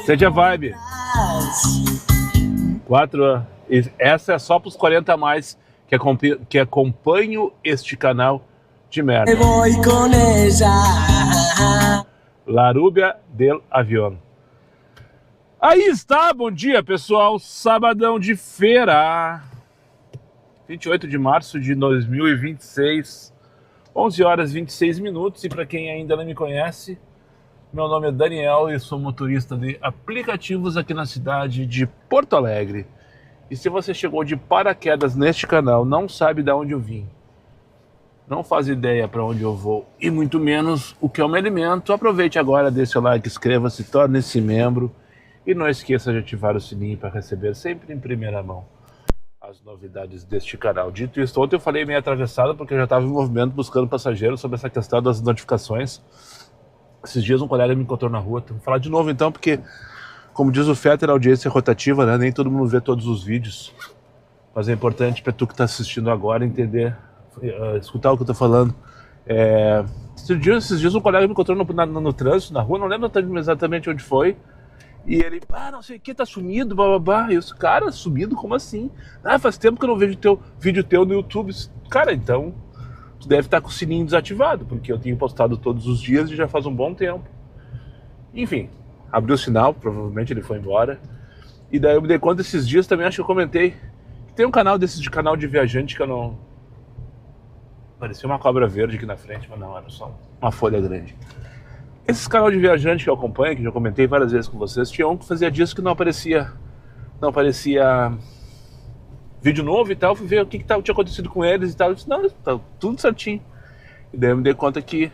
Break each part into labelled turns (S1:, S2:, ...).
S1: Sente a vibe. 4. Essa é só para os 40 a mais que acompanham este canal de merda. La Rubia del Avión. Aí está, bom dia pessoal, sabadão de feira, 28 de março de 2026, 11 horas 26 minutos, e para quem ainda não me conhece, meu nome é Daniel e sou motorista de aplicativos aqui na cidade de Porto Alegre. E se você chegou de paraquedas neste canal, não sabe de onde eu vim, não faz ideia para onde eu vou e muito menos o que eu me alimento, aproveite agora, deixe o like, inscreva-se, torne-se membro. E não esqueça de ativar o sininho para receber sempre em primeira mão as novidades deste canal. Dito isso, ontem eu falei meio atravessado porque eu já estava em movimento buscando passageiros sobre essa questão das notificações. Esses dias um colega me encontrou na rua. Vou falar de novo então, porque como diz o Fetter, a audiência é rotativa, né? Nem todo mundo vê todos os vídeos. Mas é importante para tu que está assistindo agora entender, escutar o que eu estou falando. Esses dias um colega me encontrou no trânsito, na rua, não lembro exatamente onde foi. E ele, não sei o que, tá sumido, bababá. E eu, cara, sumido? Como assim? Faz tempo que eu não vejo vídeo teu no YouTube. Cara, então, tu deve estar com o sininho desativado, porque eu tenho postado todos os dias e já faz um bom tempo. Enfim, abriu o sinal, provavelmente ele foi embora. E daí eu me dei conta esses dias também, acho que eu comentei, que tem um canal desses de canal de viajante que eu não... Parecia uma cobra verde aqui na frente, mas não, era só uma folha grande. Esses canal de viajante que eu acompanho, que já comentei várias vezes com vocês, tinha um que fazia dias que não aparecia vídeo novo e tal. Fui ver o que tinha acontecido com eles e tal. Eu disse, não, tá tudo certinho. E daí eu me dei conta que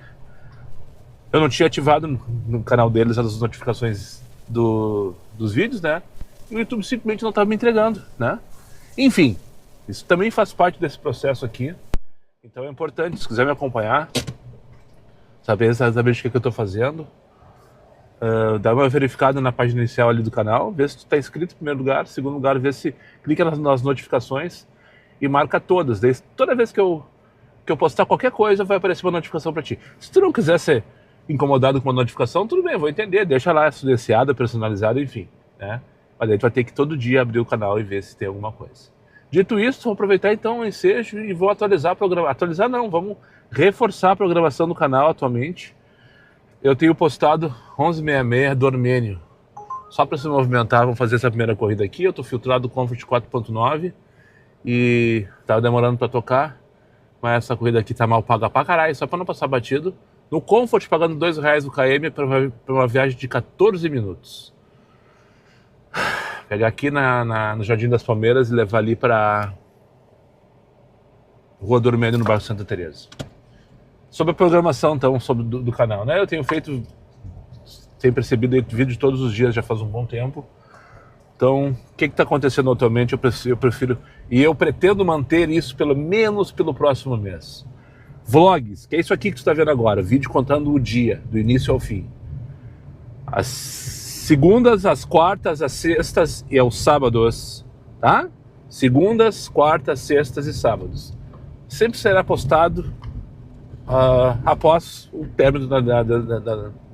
S1: eu não tinha ativado no canal deles as notificações dos vídeos, né? E o YouTube simplesmente não estava me entregando, né? Enfim, isso também faz parte desse processo aqui. Então é importante, se quiser me acompanhar, saber exatamente o que eu estou fazendo, dá uma verificada na página inicial ali do canal, vê se tu está inscrito em primeiro lugar, segundo lugar, vê se clica nas notificações e marca todas. Daí, toda vez que eu postar qualquer coisa, vai aparecer uma notificação para ti. Se tu não quiser ser incomodado com uma notificação, tudo bem, vou entender, deixa lá silenciada, personalizada, enfim, né? Mas daí tu vai ter que todo dia abrir o canal e ver se tem alguma coisa. Dito isso, vou aproveitar então o ensejo e vou atualizar a programação. Atualizar não, vamos reforçar a programação do canal atualmente. Eu tenho postado 1166 do Armênio. Só para se movimentar, vamos fazer essa primeira corrida aqui. Eu estou filtrado Comfort 4.9 e estava demorando para tocar, mas essa corrida aqui tá mal paga pra caralho, só para não passar batido. No Comfort, pagando R$2 o KM para uma viagem de 14 minutos. Pegar aqui no Jardim das Palmeiras e levar ali para Rua do Armênio, no bairro Santa Teresa. Sobre a programação, então, do canal, né? Eu tenho tenho percebido vídeo todos os dias, já faz um bom tempo. Então, o que está acontecendo atualmente, eu prefiro, e eu pretendo manter isso pelo menos pelo próximo mês. Vlogs, que é isso aqui que tu está vendo agora, vídeo contando o dia, do início ao fim. As segundas, as quartas, as sextas e aos sábados, tá? Segundas, quartas, sextas e sábados. Sempre será postado após o término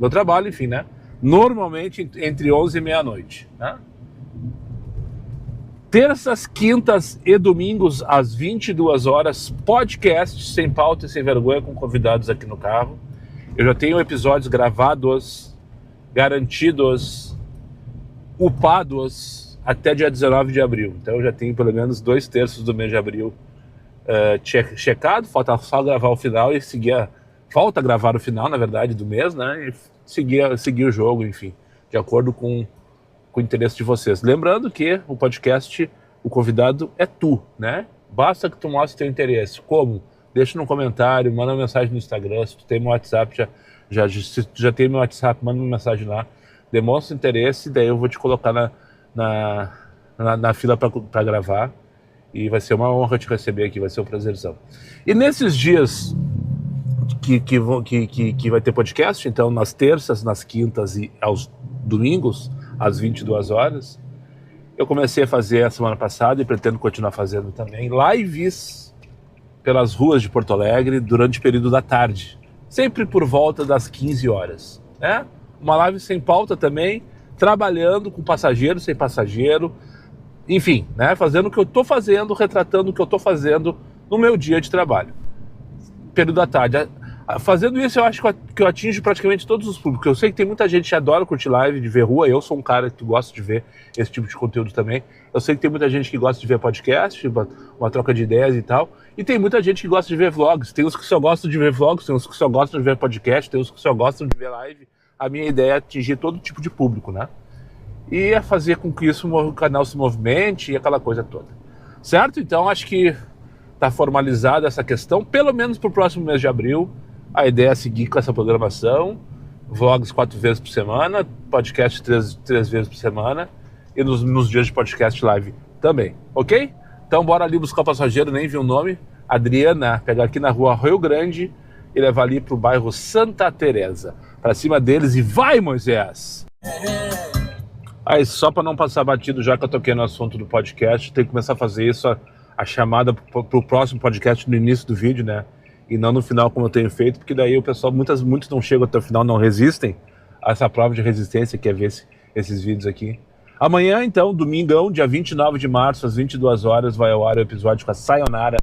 S1: do trabalho, enfim, né? Normalmente entre 11 e meia-noite, né? Terças, quintas e domingos às 22 horas, podcast sem pauta e sem vergonha com convidados aqui no carro. Eu já tenho episódios gravados, garantidos, upados até dia 19 de abril. Então eu já tenho pelo menos 2/3 do mês de abril checado, falta só gravar o final e falta gravar o final, na verdade, do mês, né? E seguir o jogo, enfim, de acordo com o interesse de vocês. Lembrando que o podcast, o convidado é tu, né? Basta que tu mostre teu interesse. Como? Deixa no comentário, manda uma mensagem no Instagram, se tu tem meu WhatsApp, se tu já tem meu WhatsApp, manda uma mensagem lá, demonstra interesse, daí eu vou te colocar na fila para gravar. E vai ser uma honra te receber aqui, vai ser um prazerzão. E nesses dias que vai ter podcast, então nas terças, nas quintas e aos domingos, às 22 horas, eu comecei a fazer a semana passada e pretendo continuar fazendo também lives pelas ruas de Porto Alegre durante o período da tarde, sempre por volta das 15 horas, né? Uma live sem pauta também, trabalhando com passageiro, sem passageiro, enfim, né? Fazendo o que eu tô fazendo, retratando o que eu tô fazendo no meu dia de trabalho. Período da tarde. Fazendo isso, eu acho que eu atinjo praticamente todos os públicos. Eu sei que tem muita gente que adora curtir live, de ver rua. Eu sou um cara que gosta de ver esse tipo de conteúdo também. Eu sei que tem muita gente que gosta de ver podcast, uma troca de ideias e tal. E tem muita gente que gosta de ver vlogs. Tem uns que só gostam de ver vlogs, tem uns que só gostam de ver podcast, tem uns que só gostam de ver live. A minha ideia é atingir todo tipo de público, né? E é fazer com que o canal se movimente e aquela coisa toda. Certo? Então, acho que está formalizada essa questão, pelo menos para o próximo mês de abril. A ideia é seguir com essa programação, vlogs 4 vezes por semana, podcast 3 vezes por semana e nos dias de podcast live também, ok? Então bora ali buscar o passageiro, nem vi o nome, Adriana, pegar aqui na rua Rio Grande e levar ali pro bairro Santa Teresa. Pra cima deles e vai, Moisés! Aí só para não passar batido, já que eu toquei no assunto do podcast, tem que começar a fazer isso, a chamada pro próximo podcast no início do vídeo, né? E não no final como eu tenho feito, porque daí o pessoal, muitos não chegam até o final, não resistem a essa prova de resistência que é ver esses vídeos aqui. Amanhã, então, domingão, dia 29 de março, às 22 horas, vai ao ar o episódio com a Sayonara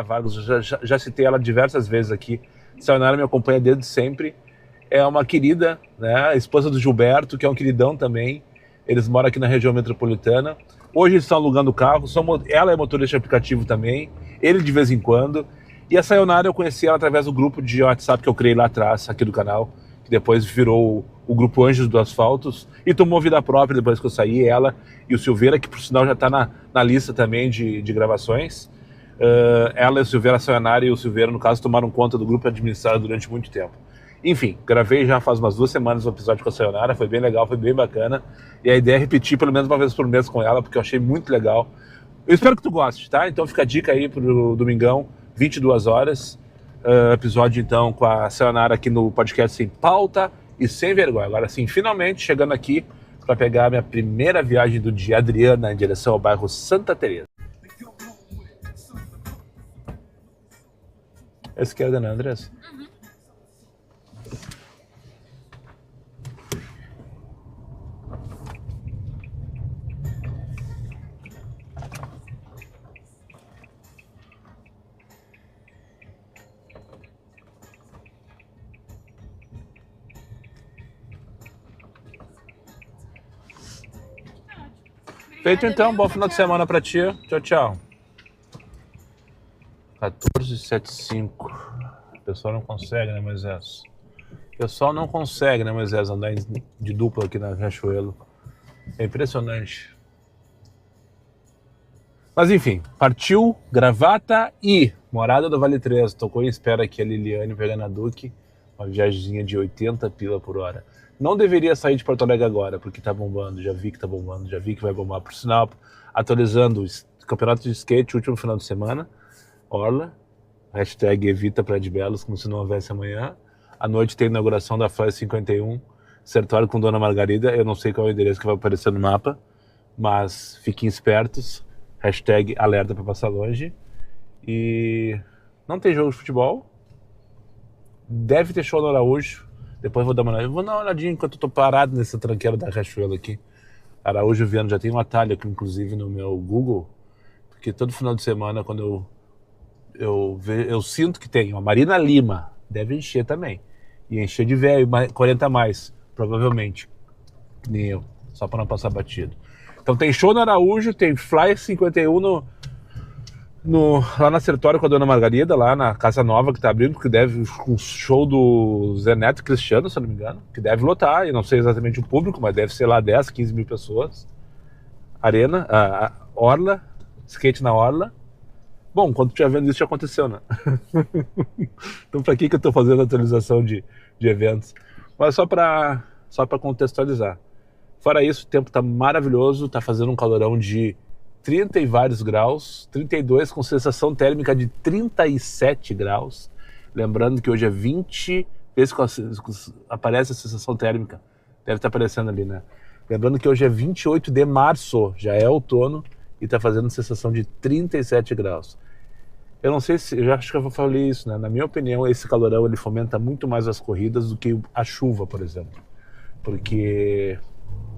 S1: Vargas. Já citei ela diversas vezes aqui. Sayonara me acompanha desde sempre. É uma querida, né? A esposa do Gilberto, que é um queridão também. Eles moram aqui na região metropolitana. Hoje eles estão alugando carro. Ela é motorista de aplicativo também. Ele de vez em quando. E a Sayonara eu conheci ela através do grupo de WhatsApp que eu criei lá atrás, aqui do canal, que depois virou o grupo Anjos do Asfaltos e tomou vida própria depois que eu saí, ela e o Silveira, que por sinal já está na lista também de gravações. Ela e o Silveira, a Sayonara e o Silveira, no caso, tomaram conta do grupo administrado durante muito tempo. Enfim, gravei já faz umas 2 semanas o episódio com a Sayonara, foi bem legal, foi bem bacana. E a ideia é repetir pelo menos uma vez por mês com ela, porque eu achei muito legal. Eu espero que tu goste, tá? Então fica a dica aí pro domingão, 22 horas, episódio então com a Sayonara aqui no podcast Sem Pauta e Sem Vergonha. Agora sim, finalmente chegando aqui para pegar a minha primeira viagem do dia, Adriana, em direção ao bairro Santa Teresa. Esquerda, né, Andressa? Uhum. Feito então, bom final de semana pra ti. Tchau, tchau. 14h75. O pessoal não consegue, né, Moisés? O pessoal não consegue, né, Moisés, andar de dupla aqui na Riachuelo. É impressionante. Mas enfim, partiu Gravata e Morada do Vale 3. Tocou em espera aqui a Liliane pegando a Duque. Uma viagemzinha de 80 pila por hora. Não deveria sair de Porto Alegre agora, porque tá bombando, já vi que tá bombando, já vi que vai bombar. Por sinal, atualizando o campeonato de skate, último final de semana, Orla, hashtag evita Praia de Belos, como se não houvesse amanhã. À noite tem a inauguração da Fly 51, Sertório com Dona Margarida, eu não sei qual é o endereço que vai aparecer no mapa, mas fiquem espertos, hashtag alerta para passar longe. E não tem jogo de futebol, deve ter show no Araújo. Depois vou dar uma olhadinha enquanto eu tô parado nesse tranqueiro da Riachuelo aqui. Araújo Viana, já tem um atalho aqui, inclusive, no meu Google, porque todo final de semana, quando eu sinto que tem uma Marina Lima, deve encher também. E encher de velho, 40 a mais, provavelmente. Nem eu, só para não passar batido. Então tem show no Araújo, tem Fly 51 lá na Sertório com a Dona Margarida, lá na Casa Nova que tá abrindo, que deve, um show do Zé Neto e Cristiano, se eu não me engano, que deve lotar, eu não sei exatamente o público, mas deve ser lá 10, 15 mil pessoas. Arena, Orla, skate na Orla. Bom, quando tu estiver vendo isso já aconteceu, né? Então pra que eu tô fazendo a atualização de eventos? Mas só pra contextualizar. Fora isso, o tempo tá maravilhoso, tá fazendo um calorão de 30 e vários graus, 32 com sensação térmica de 37 graus. Lembrando que hoje é 20, esse aparece a sensação térmica, deve estar aparecendo ali, né? Lembrando que hoje é 28 de março, já é outono e está fazendo sensação de 37 graus. Eu não sei se, eu já acho que eu falei isso, né? Na minha opinião, esse calorão ele fomenta muito mais as corridas do que a chuva, por exemplo. Porque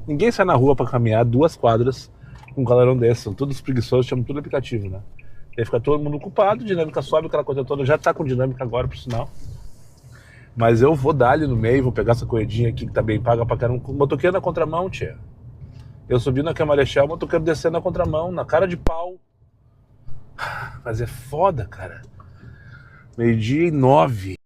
S1: Ninguém sai na rua pra caminhar 2 quadras com um calorão desse. São todos preguiçosos, chamam tudo aplicativo, né? Aí fica todo mundo ocupado, dinâmica sobe, aquela coisa toda. Já tá com dinâmica agora, por sinal. Mas eu vou dar ali no meio, vou pegar essa corridinha aqui que tá bem paga pra caramba. Motoqueiro na contramão, tia. Eu subi na Camarechal, motoqueiro descendo na contramão, na cara de pau. Mas é foda, cara. 12:09.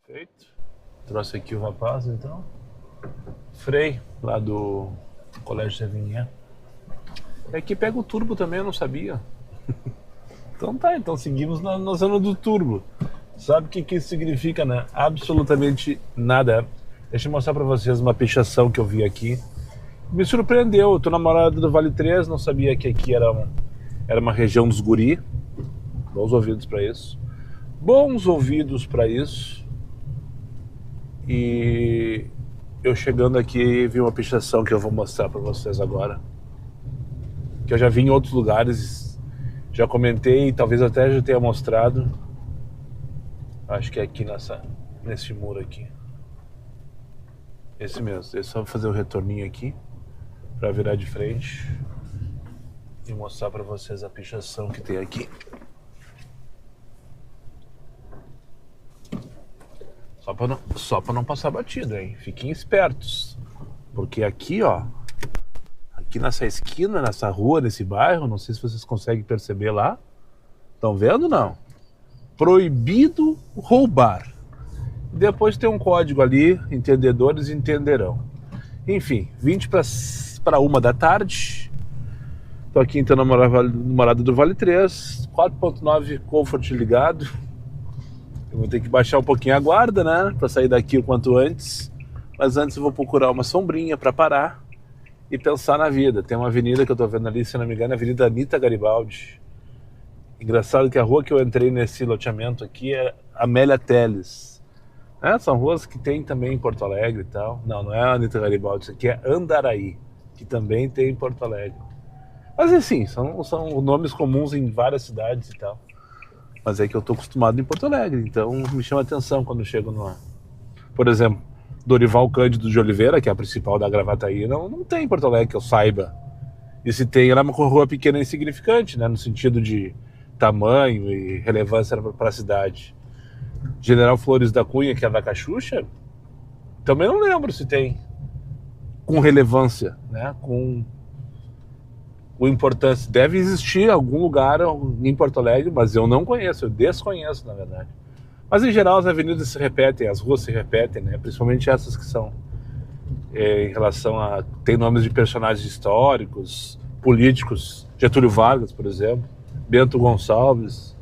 S1: Feito. Trouxe aqui o rapaz, então. Frei, lá do Colégio Sevigné. É que pega o turbo também, eu não sabia. Então tá, então seguimos na zona do turbo. Sabe o que isso significa, né? Absolutamente nada. Deixa eu mostrar pra vocês uma pichação que eu vi aqui. Me surpreendeu, eu tô na Morada do Vale 3, não sabia que aqui era uma região dos guri. Bons ouvidos pra isso. Bons ouvidos pra isso. E eu chegando aqui vi uma pichação que eu vou mostrar pra vocês agora. Que eu já vi em outros lugares, já comentei, talvez até já tenha mostrado. Acho que é aqui nesse muro aqui. Esse mesmo, é só fazer o retorninho aqui pra virar de frente e mostrar pra vocês a pichação que tem aqui. Só pra não passar batido, hein? Fiquem espertos. Porque aqui, ó, aqui nessa esquina, nessa rua, nesse bairro, não sei se vocês conseguem perceber lá. Estão vendo, não? Proibido roubar. Depois tem um código ali, entendedores entenderão. Enfim, 20 para 1 da tarde. Tô aqui então na Morada do Vale 3, 4.9 Comfort ligado. Eu vou ter que baixar um pouquinho a guarda, né, para sair daqui o quanto antes. Mas antes eu vou procurar uma sombrinha para parar e pensar na vida. Tem uma avenida que eu tô vendo ali, se não me engano, a Avenida Anita Garibaldi. Engraçado que a rua que eu entrei nesse loteamento aqui é Amélia Teles. São ruas que tem também em Porto Alegre e tal. Não é a Anita Garibaldi, isso aqui é Andaraí, que também tem em Porto Alegre. Mas assim, são nomes comuns em várias cidades e tal. Mas é que eu tô acostumado em Porto Alegre, então me chama atenção quando eu chego no... Por exemplo, Dorival Cândido de Oliveira, que é a principal da Gravataí, não tem em Porto Alegre que eu saiba. E se tem, ela é uma rua pequena e insignificante, né, no sentido de tamanho e relevância para a cidade. General Flores da Cunha, que é da Caxuxa, também não lembro se tem com relevância, né, com importância. Deve existir algum lugar em Porto Alegre, mas eu não conheço, eu desconheço, na verdade. Mas em geral as avenidas se repetem, as ruas se repetem, né, principalmente essas que são em relação a... tem nomes de personagens históricos, políticos, Getúlio Vargas, por exemplo, Bento Gonçalves,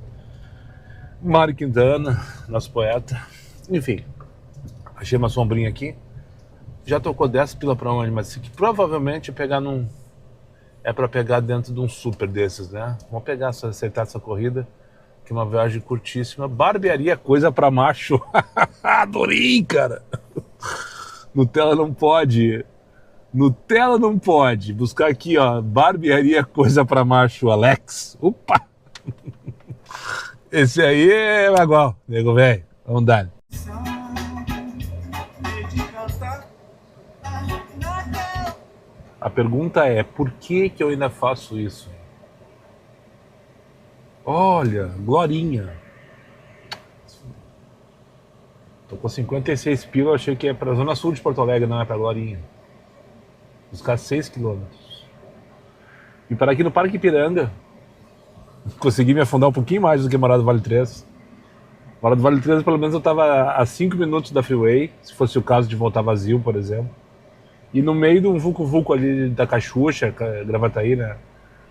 S1: Mário Quintana, nosso poeta. Enfim, achei uma sombrinha aqui. Já tocou 10 pila pra onde, mas isso aqui provavelmente é pra pegar dentro de um super desses, né? Vamos pegar, aceitar essa corrida, que é uma viagem curtíssima. Barbearia, coisa pra macho. Adorei, cara. Nutella não pode. Nutella não pode. Buscar aqui, ó, barbearia, coisa pra macho, Alex. Opa! Esse aí é igual, nego velho. Vamos dar. A pergunta é, por que eu ainda faço isso? Olha, Glorinha. Tô com 56 pila, eu achei que é pra Zona Sul de Porto Alegre, não é pra Glorinha. Buscar 6 quilômetros. E parar aqui no Parque Ipiranga. Consegui me afundar um pouquinho mais do que morar do Vale 3. Morar do Vale 3, pelo menos eu tava a 5 minutos da freeway, se fosse o caso de voltar vazio, por exemplo. E no meio de um vulco-vulco ali da Cachucha, Gravataí, né?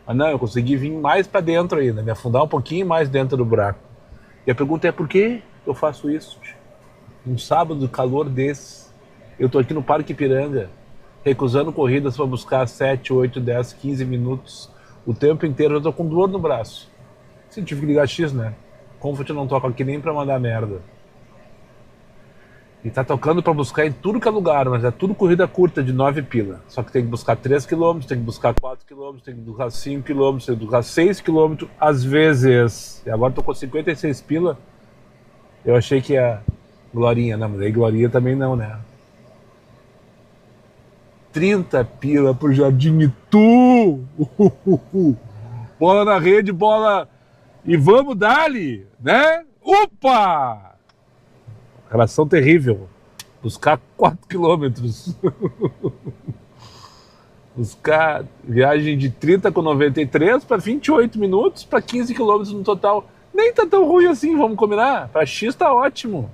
S1: Ah não, eu consegui vir mais pra dentro ainda, me afundar um pouquinho mais dentro do buraco. E a pergunta é por que eu faço isso? Um sábado, calor desse, eu tô aqui no Parque Ipiranga, recusando corridas para buscar 7, 8, 10, 15 minutos. O tempo inteiro eu tô com dor no braço. Sim, tive que ligar X, né? Comfort não toca aqui nem pra mandar merda. E tá tocando pra buscar em tudo que é lugar, mas é tudo corrida curta de 9 pila. Só que tem que buscar 3 km, tem que buscar 4 km, tem que buscar 5 km, tem que buscar 6 km às vezes. E agora tô com 56 pila. Eu achei que ia Glorinha, não, mas aí Glorinha também não, né? 30 pila pro Jardim Itu! Bola na rede, bola... E vamos dali, né? Opa! Relação terrível. Buscar 4 quilômetros. Buscar viagem de 30 com 93 para 28 minutos para 15 quilômetros no total. Nem tá tão ruim assim, vamos combinar? Para X tá ótimo.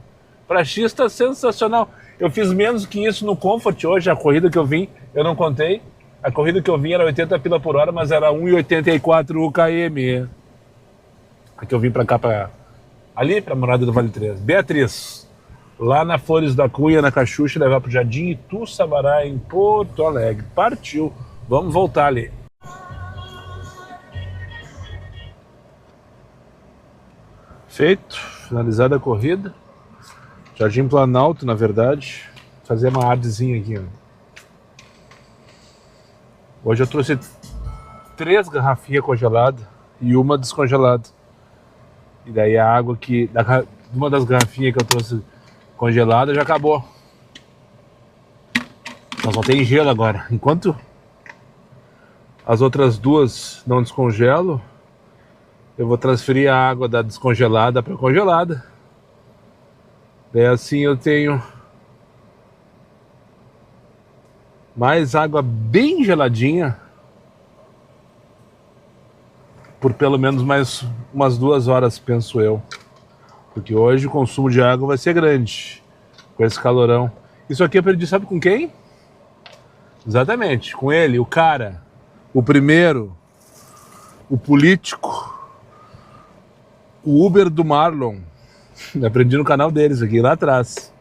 S1: Para X tá sensacional. Eu fiz menos que isso no Comfort hoje, a corrida que eu vim, eu não contei. A corrida que eu vim era 80 pila por hora, mas era 1,84 UKM. A que eu vim pra cá, ali pra Morada do Vale 3. Beatriz, lá na Flores da Cunha, na Cachucha, levar pro Jardim Itu Sabará, em Porto Alegre. Partiu, vamos voltar ali. Feito, finalizada a corrida. Jardim Planalto, na verdade. Vou fazer uma artezinha aqui, ó. Hoje eu trouxe 3 garrafinhas congeladas e uma descongelada. E daí a água que... Uma das garrafinhas que eu trouxe congelada já acabou. Nós só tem gelo agora. Enquanto as outras 2 não descongelo, eu vou transferir a água da descongelada para congelada. Daí assim eu tenho mais água bem geladinha por pelo menos mais umas 2 horas, penso eu. Porque hoje o consumo de água vai ser grande com esse calorão. Isso aqui eu aprendi, sabe com quem? Exatamente, com ele, o cara, o primeiro, o político, o Uber do Marlon. Aprendi no canal deles aqui, lá atrás.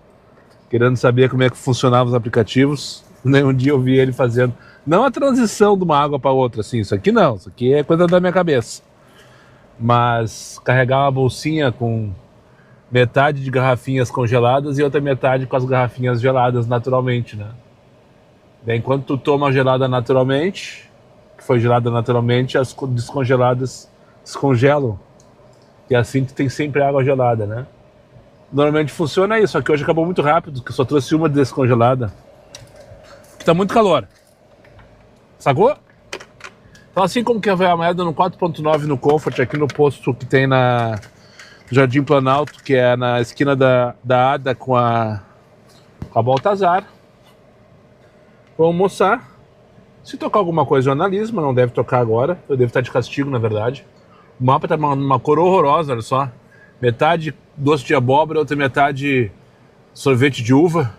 S1: Querendo saber como é que funcionavam os aplicativos. Um dia eu vi ele fazendo. Não a transição de uma água para outra, assim, isso aqui não, isso aqui é coisa da minha cabeça. Mas carregar uma bolsinha com metade de garrafinhas congeladas e outra metade com as garrafinhas geladas naturalmente, né? Daí, enquanto tu toma a gelada naturalmente, que foi gelada naturalmente, as descongeladas descongelam. E assim tu tem sempre água gelada, né? Normalmente funciona isso, só que hoje acabou muito rápido, que eu só trouxe uma descongelada. Que tá muito calor. Sacou? Então assim como que vai a moeda no 4.9 no Comfort, aqui no posto que tem na Jardim Planalto, que é na esquina da Ada com a Baltazar. Vou almoçar. Se tocar alguma coisa eu analiso, mas não deve tocar agora. Eu devo estar de castigo, na verdade. O mapa tá uma cor horrorosa, olha só. Metade doce de abóbora, outra metade sorvete de uva.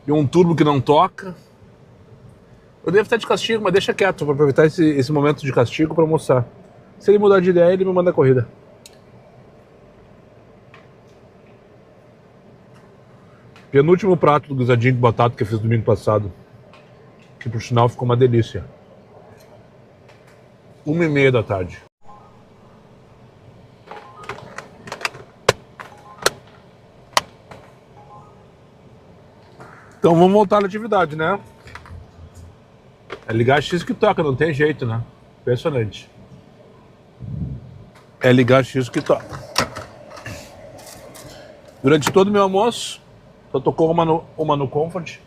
S1: E um turbo que não toca. Eu devo estar de castigo, mas deixa quieto. Vou aproveitar esse momento de castigo para almoçar. Se ele mudar de ideia, ele me manda a corrida. Penúltimo prato do guisadinho de batata que eu fiz domingo passado. Que por sinal ficou uma delícia. 1h30 da tarde. Então vamos voltar à atividade, né? É ligar X que toca, não tem jeito, né? Impressionante. É ligar X que toca. Durante todo o meu almoço, só tocou uma no Comfort.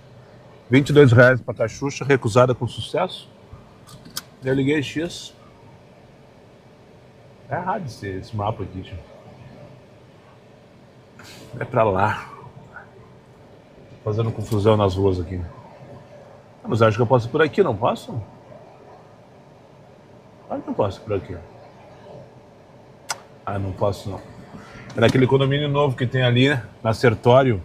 S1: R$22 pra Cachucha, recusada com sucesso. Eu liguei X. É errado esse mapa aqui, tio. É pra lá. fazendo confusão nas ruas aqui. Mas acho que eu posso ir por aqui, não posso? Acho que eu posso ir por aqui. Ah, não posso não. É naquele condomínio novo que tem ali, né? Na Sertório.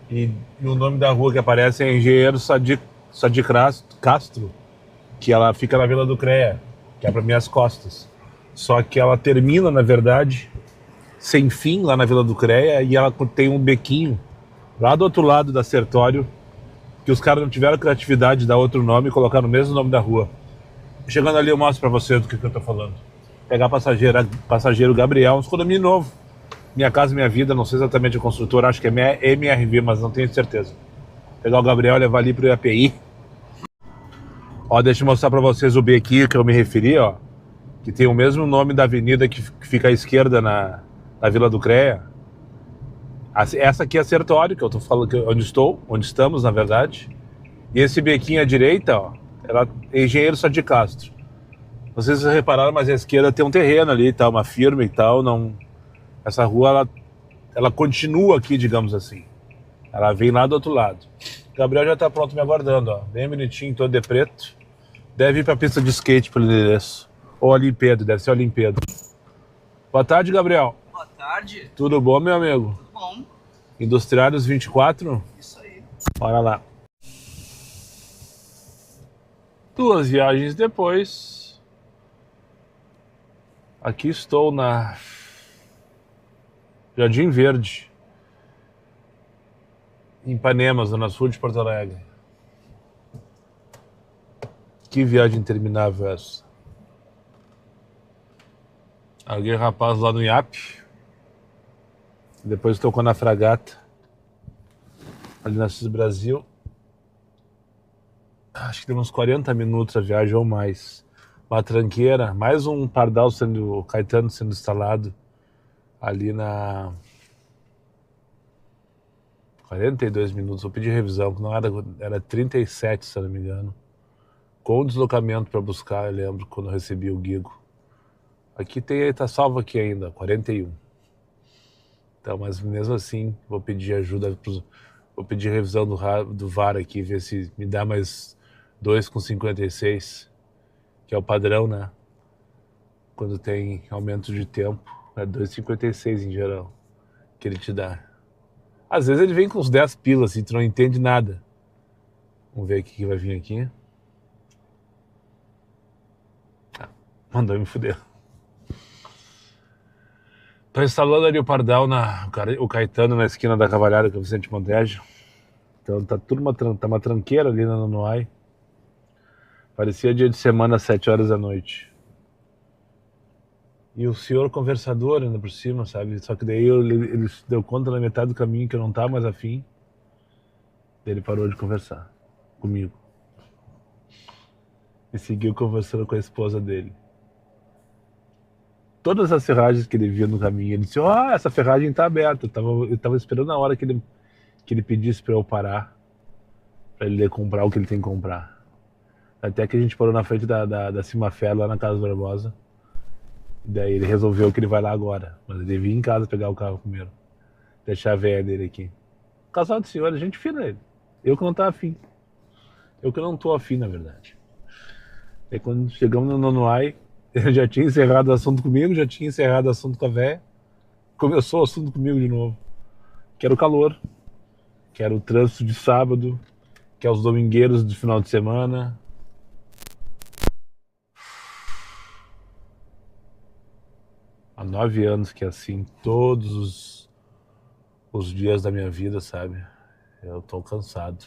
S1: E o nome da rua que aparece é Engenheiro Sadi Castro, que ela fica na Vila do CREA, que é para minhas costas. Só que ela termina, na verdade, sem fim, lá na Vila do CREA, e ela tem um bequinho lá do outro lado da Sertório, que os caras não tiveram criatividade de dar outro nome e colocaram o mesmo nome da rua. Chegando ali eu mostro pra vocês do que eu tô falando. Pegar passageiro Gabriel, uns condomínio novo. Minha Casa Minha Vida, não sei exatamente a construtora, acho que é MRV, mas não tenho certeza. Pegar o Gabriel e levar ali pro IAPI. Ó, deixa eu mostrar pra vocês o bequinho que eu me referi, ó. Que tem o mesmo nome da avenida que fica à esquerda na Vila do CREA. Essa aqui é a Sertório, que eu tô falando, onde estamos, na verdade. E esse bequinho à direita, ó, ela é Engenheiro Sadi Castro. Não sei se vocês repararam, mas à esquerda tem um terreno ali, tá, uma firma e tal. Não, essa rua, ela continua aqui, digamos assim. Ela vem lá do outro lado. O Gabriel já tá pronto me aguardando, ó. Bem bonitinho, todo de preto. Deve ir pra pista de skate pelo endereço. Ou Olimpíada, deve ser Olimpíada. Boa tarde, Gabriel.
S2: Boa tarde.
S1: Tudo bom, meu amigo?
S2: Tudo bom.
S1: Industriários 24?
S2: Isso aí.
S1: Bora lá. 2 viagens depois, aqui estou na Jardim Verde, em Ipanema, zona sul de Porto Alegre. Que viagem interminável essa. Alguém rapaz lá no IAP, depois tocou na Fragata, ali na Cis Brasil. Acho que tem uns 40 minutos a viagem ou mais. Uma tranqueira, mais um pardal o Caetano sendo instalado ali na 42 minutos. Vou pedir revisão, que não era 37, se eu não me engano. Com deslocamento para buscar, eu lembro quando eu recebi o Guigo. Aqui tá salvo aqui ainda, 41. Então, mas mesmo assim, vou pedir ajuda, vou pedir revisão do VAR aqui, ver se me dá mais 2,56, que é o padrão, né? Quando tem aumento de tempo, é 2,56 em geral, que ele te dá. Às vezes ele vem com uns 10 pilas, assim, tu não entende nada. Vamos ver o que vai vir aqui. Ah, mandou me fuder. Tô instalando ali o pardal, o Caetano na esquina da Cavalhada, que é o Vicente Montejo. Então tá tudo uma tranqueira ali na Nonoai. Parecia dia de semana às 7 horas da noite. E o senhor conversador ainda por cima, sabe? Só que daí ele se deu conta na metade do caminho que eu não tava mais afim. Daí ele parou de conversar comigo. E seguiu conversando com a esposa dele. Todas as ferragens que ele via no caminho, ele disse, essa ferragem tá aberta. Eu tava esperando a hora que ele pedisse pra eu parar. Pra ele comprar o que ele tem que comprar. Até que a gente parou na frente da Cimafé, lá na Casa Barbosa. E daí ele resolveu que ele vai lá agora. Mas ele devia ir em casa pegar o carro primeiro. Deixar a véia dele aqui. Casal de senhora, gente fina ele. Eu que não tava afim. Eu que não tô afim, na verdade. Aí quando chegamos no Nonoai, ele já tinha encerrado o assunto comigo, já tinha encerrado o assunto com a véia. Começou o assunto comigo de novo. Que era o calor. Que era o trânsito de sábado. Que é os domingueiros do final de semana. Há 9 anos que é assim, todos os dias da minha vida, sabe? Eu tô cansado.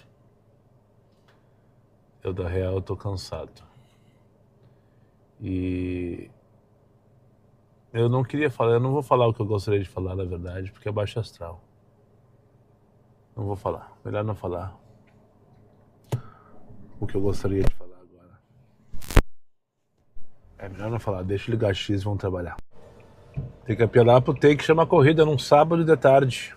S1: Da real, eu tô cansado. E eu não queria falar, eu não vou falar o que eu gostaria de falar, na verdade, porque é baixo astral. Não vou falar, melhor não falar o que eu gostaria de falar agora. É melhor não falar, deixa eu ligar X e vamos trabalhar. Tem que apelar pro Take Chama Corrida num sábado de tarde.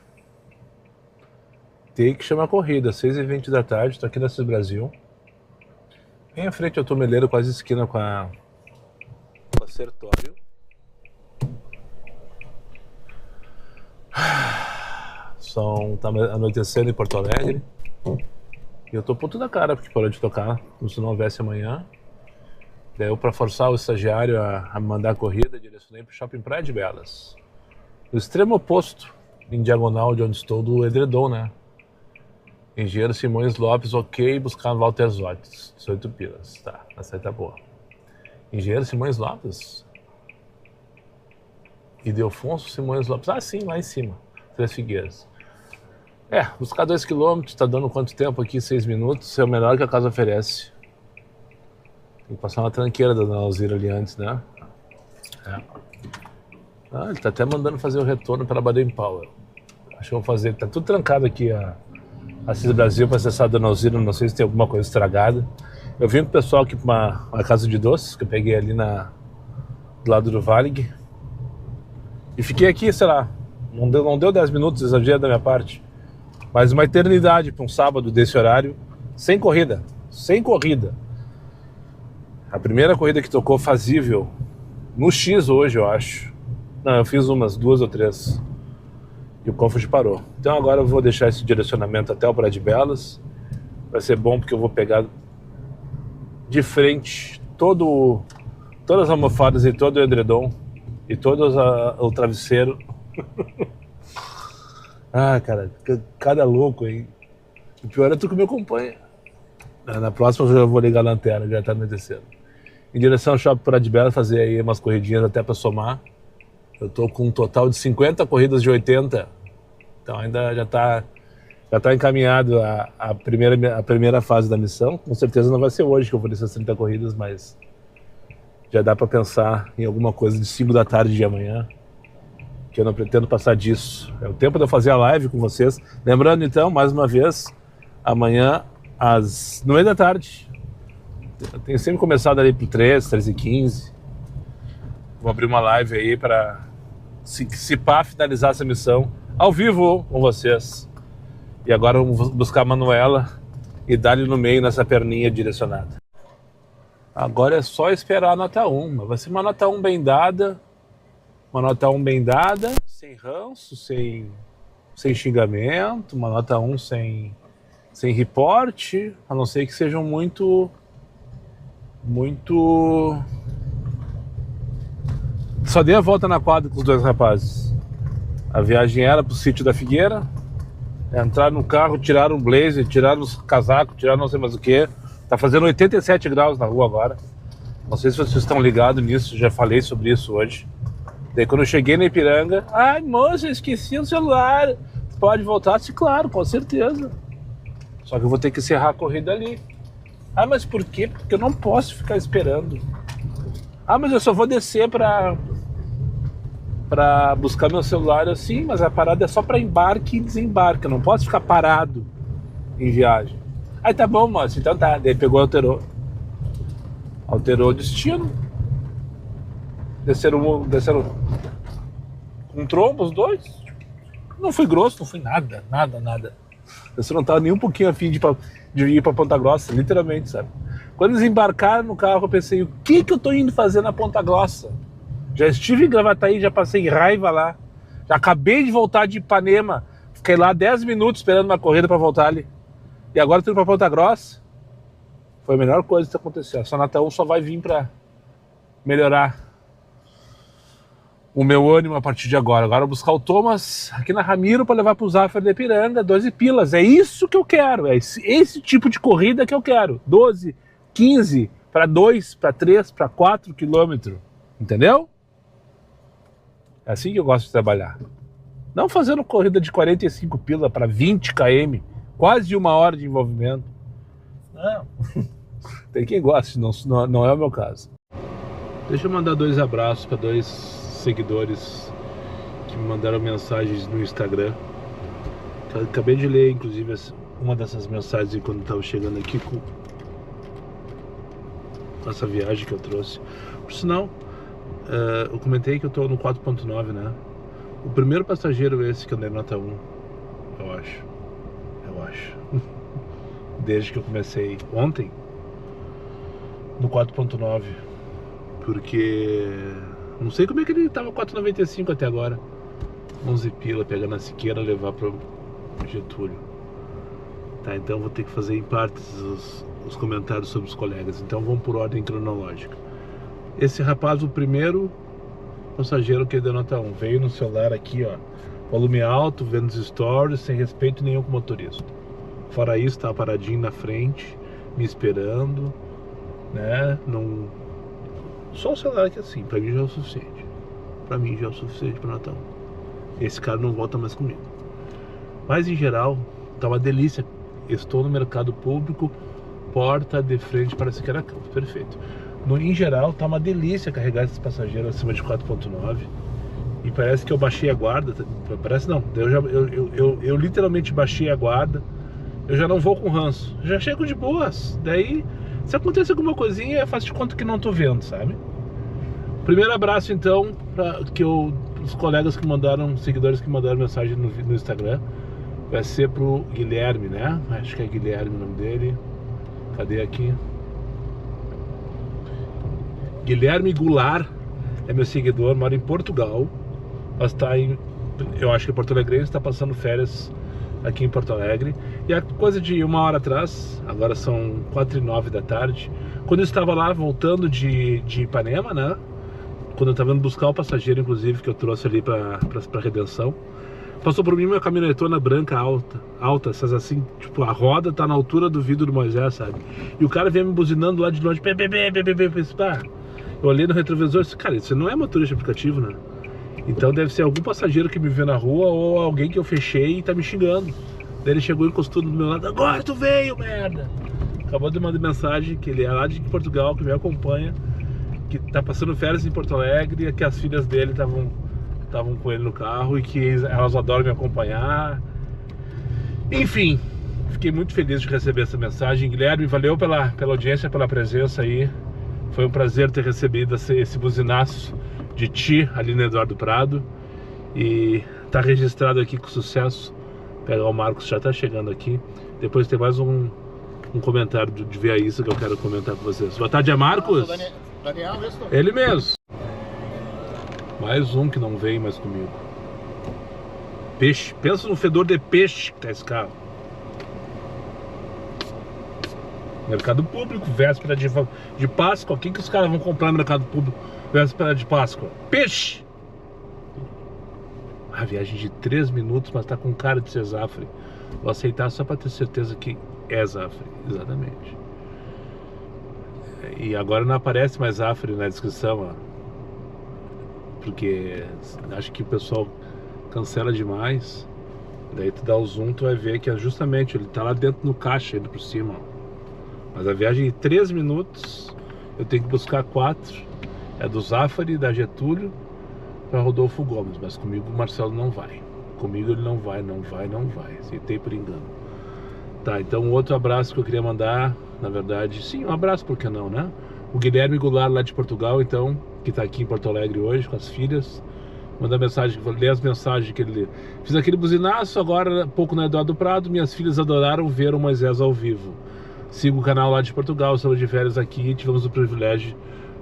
S1: Take Chama Corrida, 6h20 da tarde, tô aqui na Cis Brasil. Bem à frente ao Tomeleiro, quase esquina com a Sertório. Tá anoitecendo em Porto Alegre. E eu tô puto da cara porque parou de tocar, como se não houvesse amanhã. Daí eu, pra forçar o estagiário a mandar a corrida, direcionei pro Shopping Praia de Belas. No extremo oposto, em diagonal de onde estou, do edredom, né? Engenheiro Simões Lopes, ok, buscar Walter Zotes, 18 pilas. Tá, essa aí tá boa. Engenheiro Simões Lopes? E Delfonso Simões Lopes. Ah, sim, lá em cima. Três Figueiras. Buscar 2 km, tá dando quanto tempo aqui? 6 minutos. É o melhor que a casa oferece. Tem que passar uma tranqueira da Dona Alzira ali antes, né? Ele tá até mandando fazer o retorno pela Baden Powell. Acho que eu vou fazer. Tá tudo trancado aqui a Assis Brasil para acessar a Dona Alzira. Não sei se tem alguma coisa estragada. Eu vim com o pessoal aqui pra uma casa de doces que eu peguei ali do lado do Valig. E fiquei aqui, sei lá, não deu 10 minutos, exagero da minha parte. Mas uma eternidade para um sábado desse horário, sem corrida. Sem corrida. A primeira corrida que tocou fazível, no X hoje, eu acho. Não, eu fiz umas 2 ou 3. E o Comfort parou. Então agora eu vou deixar esse direcionamento até o Praia de Belas. Vai ser bom porque eu vou pegar de frente todas as almofadas e todo o edredom. E todo o travesseiro. Cara, cada louco, hein? O pior é tu que me acompanha. Na próxima eu já vou ligar a lanterna, já tá anoitecendo. Em direção ao Shopping Praia de Belas, fazer aí umas corridinhas até pra somar. Eu tô com um total de 50 corridas de 80. Então ainda já tá encaminhado a primeira fase da missão. Com certeza não vai ser hoje que eu vou nessas 30 corridas, mas já dá pra pensar em alguma coisa de 5 da tarde de amanhã. Que eu não pretendo passar disso. É o tempo de eu fazer a live com vocês. Lembrando então, mais uma vez, amanhã no meio da tarde. Eu tenho sempre começado ali por 13h15. Vou abrir uma live aí para se pá, finalizar essa missão ao vivo com vocês. E agora vamos buscar a Manuela e dar-lhe no meio nessa perninha direcionada. Agora é só esperar a nota 1. Vai ser uma nota 1 bem dada. Uma nota 1 bem dada, sem ranço, sem xingamento. Uma nota 1 sem reporte, a não ser que sejam muito... Só dei a volta na quadra com os dois rapazes. A viagem era pro sítio da Figueira. Entraram no carro, tiraram o blazer, tiraram os casacos, tiraram não sei mais o que. Tá fazendo 87 graus na rua agora. Não sei se vocês estão ligados nisso, já falei sobre isso hoje. Daí quando eu cheguei na Ipiranga, moça, eu esqueci o celular. Pode voltar? Sim, claro, com certeza. Só que eu vou ter que encerrar a corrida ali. Mas por quê? Porque eu não posso ficar esperando. Mas eu só vou descer pra buscar meu celular assim, mas a parada é só pra embarque e desembarque. Eu não posso ficar parado em viagem. Tá bom, moço, então tá. Daí pegou e alterou o destino. Desceram com trombo os dois. Não fui grosso, não fui nada. Eu só não tava nem um pouquinho afim de ir pra Ponta Grossa, literalmente, sabe? Quando eles embarcaram no carro, eu pensei, o que eu tô indo fazer na Ponta Grossa? Já estive em Gravataí, já passei raiva lá. Já acabei de voltar de Ipanema. Fiquei lá 10 minutos esperando uma corrida pra voltar ali. E agora tô indo pra Ponta Grossa. Foi a melhor coisa que aconteceu. Essa nota 1 só vai vir pra melhorar o meu ânimo a partir de agora. Agora eu vou buscar o Thomas aqui na Ramiro para levar pro Zafra de Ipiranga, 12 pilas. É isso que eu quero. É esse tipo de corrida que eu quero. 12, 15, para 2, para 3, para 4 quilômetros. Entendeu? É assim que eu gosto de trabalhar. Não fazendo corrida de 45 pila para 20 km. Quase 1 hora de envolvimento. Não. Tem quem goste, não é o meu caso. Deixa eu mandar 2 abraços para 2 seguidores que me mandaram mensagens no Instagram. Eu acabei de ler, inclusive, uma dessas mensagens quando estava chegando aqui com essa viagem que eu trouxe. Por sinal, eu comentei que eu estou no 4.9, né? O primeiro passageiro esse que eu dei nota 1, eu acho. Desde que eu comecei ontem, no 4.9. Porque não sei como é que ele tava 4,95 até agora. 11 pila, pegando a Siqueira, levar pro Getúlio. Tá, então vou ter que fazer em partes os comentários sobre os colegas. Então vamos por ordem cronológica. Esse rapaz, o primeiro passageiro que deu nota 1, veio no celular aqui, ó, volume alto, vendo os stories, sem respeito nenhum com o motorista. Fora isso, tava paradinho na frente, me esperando, né? Não... Só o celular aqui assim, pra mim já é o suficiente. Pra mim já é o suficiente pra nota 1. Esse cara não volta mais comigo. Mas em geral, tá uma delícia. Estou no mercado público, porta de frente para Siqueira Campos. Perfeito. Em geral, tá uma delícia carregar esses passageiros acima de 4.9. E parece que eu baixei a guarda. Parece não. Eu literalmente baixei a guarda. Eu já não vou com ranço. Já chego de boas. Daí, se acontecer alguma coisinha, eu faço de conta que não tô vendo, sabe? Primeiro abraço, então, para os colegas que mandaram, seguidores que mandaram mensagem no Instagram. Vai ser pro Guilherme, né? Acho que é Guilherme o nome dele. Cadê aqui? Guilherme Goulart é meu seguidor, mora em Portugal, mas tá em... eu acho que é Porto Alegre, está passando férias aqui em Porto Alegre. E a coisa de 1 hora atrás, agora são 4h09 da tarde, quando eu estava lá voltando de Ipanema, né? Quando eu estava indo buscar o passageiro, inclusive, que eu trouxe ali para Redenção, passou por mim uma caminhonetona branca alta, essas assim, tipo, a roda tá na altura do vidro do Moisés, sabe? E o cara veio me buzinando lá de longe, eu olhei no retrovisor e disse, cara, isso não é motorista de aplicativo, né? Então deve ser algum passageiro que me viu na rua ou alguém que eu fechei e tá me xingando. Daí ele chegou e encostou do meu lado, agora tu veio, merda! Acabou de mandar mensagem que ele é lá de Portugal, que me acompanha, que tá passando férias em Porto Alegre e que as filhas dele estavam com ele no carro e que elas adoram me acompanhar. Enfim, fiquei muito feliz de receber essa mensagem. Guilherme, valeu pela audiência, pela presença aí. Foi um prazer ter recebido esse buzinaço de ti ali no Eduardo Prado. E tá registrado aqui com sucesso. Pegar o Marcos, já tá chegando aqui. Depois tem mais um comentário de Via Isso que eu quero comentar com vocês. Boa tarde, é Marcos?
S2: Daniel,
S1: ele mesmo. Mais um que não vem mais comigo. Peixe. Pensa no fedor de peixe que tá esse carro. Mercado Público, véspera de Páscoa. O que os caras vão comprar no Mercado Público véspera de Páscoa? Peixe! A viagem de 3 minutos, mas tá com cara de ser Zafre. Vou aceitar só pra ter certeza que é Zafre. Exatamente. E agora não aparece mais Zafre na descrição, ó. Porque acho que o pessoal cancela demais. Daí tu dá o zoom, tu vai ver que é justamente, ele tá lá dentro no caixa, indo por cima, ó. Mas a viagem de 3 minutos, eu tenho que buscar 4. É do Zafari, da Getúlio, para Rodolfo Gomes. Mas comigo o Marcelo não vai. Comigo ele não vai. Aceitei por engano. Tá, então um outro abraço que eu queria mandar, na verdade, sim, um abraço, por que não, né? O Guilherme Goulart lá de Portugal, então, que tá aqui em Porto Alegre hoje com as filhas. Mandar mensagem, ler as mensagens que ele... Fiz aquele buzinaço, agora pouco no Eduardo Prado. Minhas filhas adoraram ver o Moisés ao vivo. Siga o canal lá de Portugal, estamos de férias aqui e tivemos o privilégio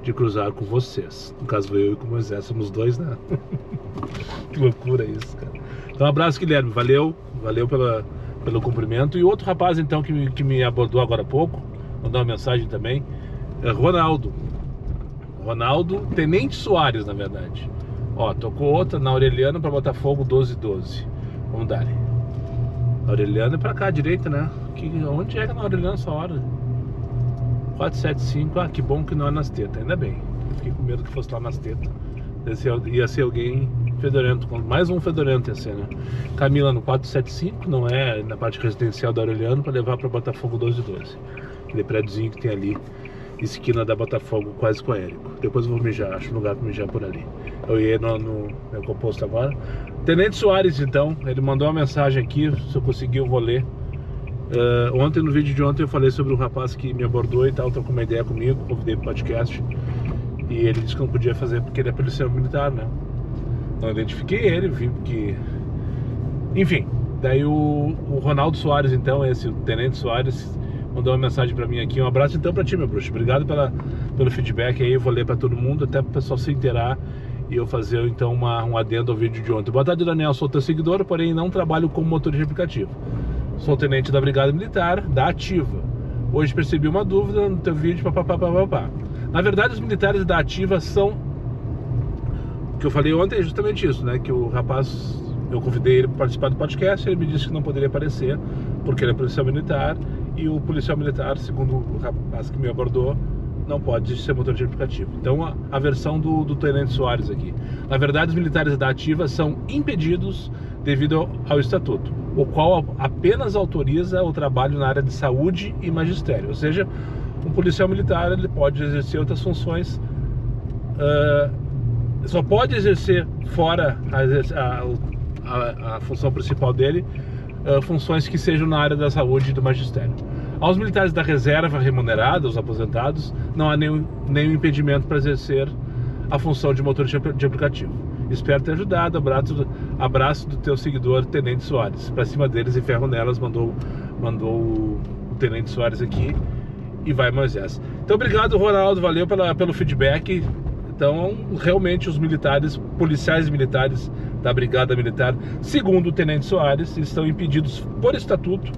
S1: de cruzar com vocês. No caso, eu e com o Moisés, somos dois, né? Que loucura isso, cara. Então, um abraço, Guilherme, valeu pelo cumprimento. E outro rapaz, então, que me abordou agora há pouco, mandou uma mensagem também, é Ronaldo, Tenente Soares, na verdade. Ó, tocou outra na Aureliano para Botafogo 1212. Vamos dar. Aureliano é pra cá, à direita, né? Onde é que é na Aureliano essa hora? 475, que bom que não é nas tetas, ainda bem. Fiquei com medo que fosse lá nas tetas. Ia ser alguém fedorento, mais um fedorento ia ser, né? Camila no 475, não é na parte residencial da Aureliano, para levar para Botafogo 1212. Aquele prédiozinho que tem ali, esquina da Botafogo, quase com o Érico. Depois eu vou mijar, acho um lugar para mijar por ali. Eu ia no meu composto agora. Tenente Soares, então, ele mandou uma mensagem aqui, se eu conseguir eu vou ler. Ontem, no vídeo de ontem, eu falei sobre um rapaz que me abordou e tal, trocou uma ideia comigo, convidei pro podcast. E ele disse que não podia fazer porque ele é policial militar, né? Não identifiquei ele, vi que... Enfim, daí o Ronaldo Soares, então, o Tenente Soares, mandou uma mensagem pra mim aqui. Um abraço então pra ti, meu bruxo. Obrigado pelo feedback aí, eu vou ler pra todo mundo, até pro pessoal se inteirar. E eu fazer então um adendo ao vídeo de ontem. Boa tarde, Daniel, sou teu seguidor, porém não trabalho como motorista de aplicativo. Sou tenente da Brigada Militar, da Ativa. Hoje percebi uma dúvida no teu vídeo, papapá. Na verdade, os militares da Ativa são... O que eu falei ontem é justamente isso, né? Que o rapaz, eu convidei ele para participar do podcast, ele me disse que não poderia aparecer, porque ele é policial militar, e o policial militar, segundo o rapaz que me abordou, não pode ser motorista de aplicativo. Então, a versão do Tenente Soares aqui. Na verdade, os militares da Ativa são impedidos devido ao estatuto, o qual apenas autoriza o trabalho na área de saúde e magistério. Ou seja, um policial militar ele pode exercer outras funções, só pode exercer fora a função principal dele, funções que sejam na área da saúde e do magistério. Aos militares da reserva remunerada, os aposentados, não há nenhum impedimento para exercer a função de motorista de aplicativo. Espero ter ajudado. Abraço do teu seguidor, Tenente Soares. Pra cima deles e ferro nelas, mandou o Tenente Soares aqui. E vai, Moisés. Então, obrigado, Ronaldo. Valeu pelo feedback. Então, realmente, os militares, policiais militares da Brigada Militar, segundo o Tenente Soares, estão impedidos por estatuto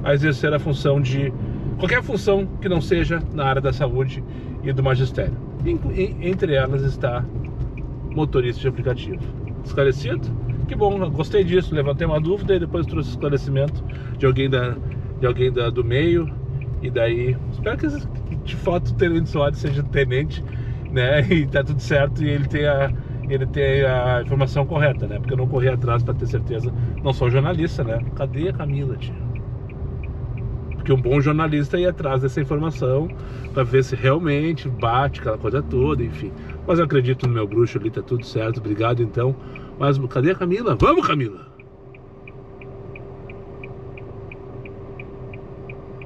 S1: a exercer a função de... qualquer função que não seja na área da saúde e do magistério. Entre elas está motorista de aplicativo. Esclarecido? Que bom, gostei disso. Levantei uma dúvida e depois trouxe esclarecimento de alguém do meio. E daí, espero que de fato o Tenente Soares seja tenente, né? E tá tudo certo e ele tenha a informação correta, né? Porque eu não corri atrás para ter certeza. Não sou jornalista, né? Cadê a Camila, tia? Porque um bom jornalista ia atrás dessa informação para ver se realmente bate aquela coisa toda, enfim. Mas eu acredito no meu bruxo ali, tá tudo certo, obrigado então. Mas cadê a Camila? Vamos, Camila!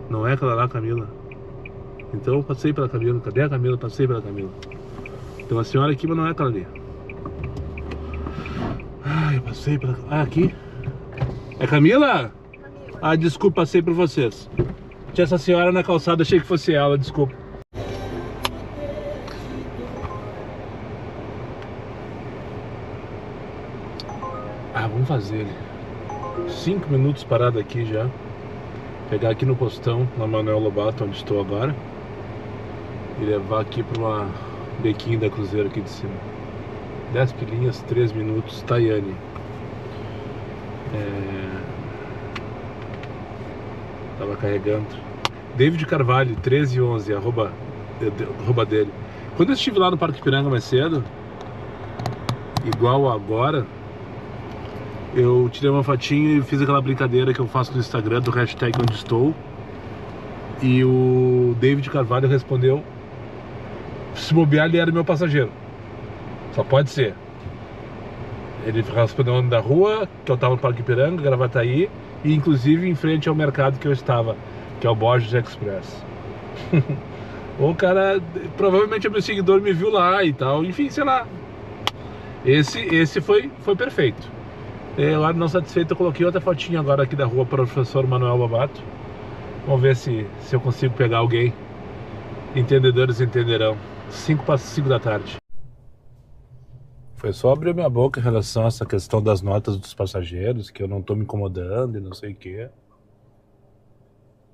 S1: Não é aquela lá, Camila? Então eu passei pela Camila. Cadê a Camila? Passei pela Camila. Tem uma senhora aqui, mas não é aquela ali. Eu passei pela... aqui? É Camila? Desculpa, passei por vocês. Tinha essa senhora na calçada, achei que fosse ela, desculpa. Vamos fazer ele. 5 minutos parado aqui já. Pegar aqui no postão, na Manuel Lobato, onde estou agora. E levar aqui para uma bequinho da Cruzeiro aqui de cima. 10 pilinhas, 3 minutos, Tayane. Tava carregando. David Carvalho, 1311, arroba dele. Quando eu estive lá no Parque Ipiranga mais cedo, igual agora, eu tirei uma fotinha e fiz aquela brincadeira que eu faço no Instagram do hashtag onde estou. E o David Carvalho respondeu: se bobear, ele era meu passageiro. Só pode ser. Ele respondeu o nome da rua, que eu estava no Parque Ipiranga, Gravataí, e inclusive em frente ao mercado que eu estava, que é o Borges Express. O cara, provavelmente o meu seguidor me viu lá e tal, enfim, sei lá. Esse foi perfeito. Agora, não satisfeito, eu coloquei outra fotinha agora aqui da rua Professor Manuel Lobato. Vamos ver se eu consigo pegar alguém. Entendedores entenderão. 5 para 5 da tarde. Foi só abrir minha boca em relação a essa questão das notas dos passageiros, que eu não tô me incomodando e não sei o quê.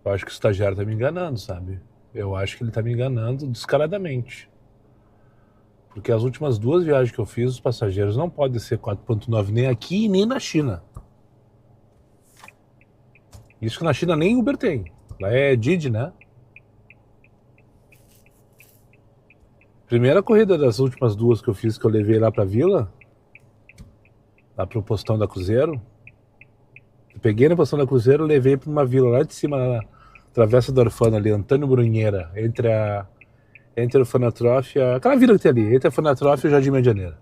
S1: Eu acho que o estagiário tá me enganando, sabe? Eu acho que ele tá me enganando descaradamente. Porque as últimas 2 viagens que eu fiz, os passageiros não podem ser 4.9 nem aqui nem na China. Isso que na China nem Uber tem. Lá é Didi, né? Primeira corrida das últimas 2 que eu fiz, que eu levei lá pra vila, lá pro postão da Cruzeiro. Eu peguei no postão da Cruzeiro, levei pra uma vila lá de cima, na Travessa da Orfana ali, Antônio Brunheira, entre a Orfanotrófia, aquela vila que tem ali, entre a Orfanotrófia e o Jardim Medianeira.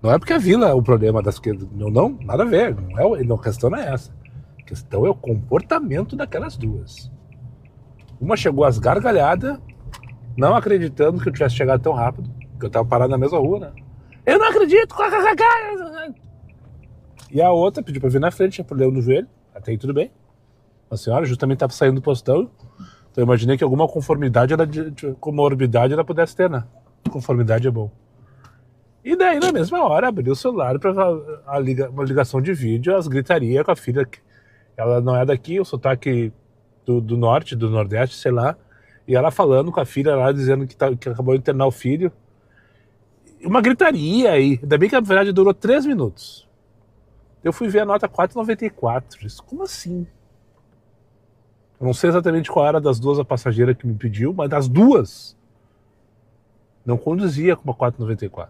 S1: Não é porque a vila é o problema das que não, nada a ver, a questão não é essa. A questão é o comportamento daquelas 2. Uma chegou às gargalhadas, não acreditando que eu tivesse chegado tão rápido, que eu tava parado na mesma rua, né? Eu não acredito! E a outra pediu pra vir na frente, tinha problema no joelho, até aí tudo bem. A senhora justamente estava saindo do postão, então eu imaginei que alguma conformidade, de comorbidade ela pudesse ter, né? Conformidade é bom. E daí, na mesma hora, abri o celular para uma ligação de vídeo, as gritarias com a filha Ela não é daqui, o sotaque do norte, do nordeste, sei lá. E ela falando com a filha lá, dizendo que acabou de internar o filho. Uma gritaria aí. Ainda bem que a verdade durou 3 minutos. Eu fui ver a nota 4,94. Isso, como assim? Eu não sei exatamente qual era das duas a passageira que me pediu, mas das duas não conduzia com uma 4,94.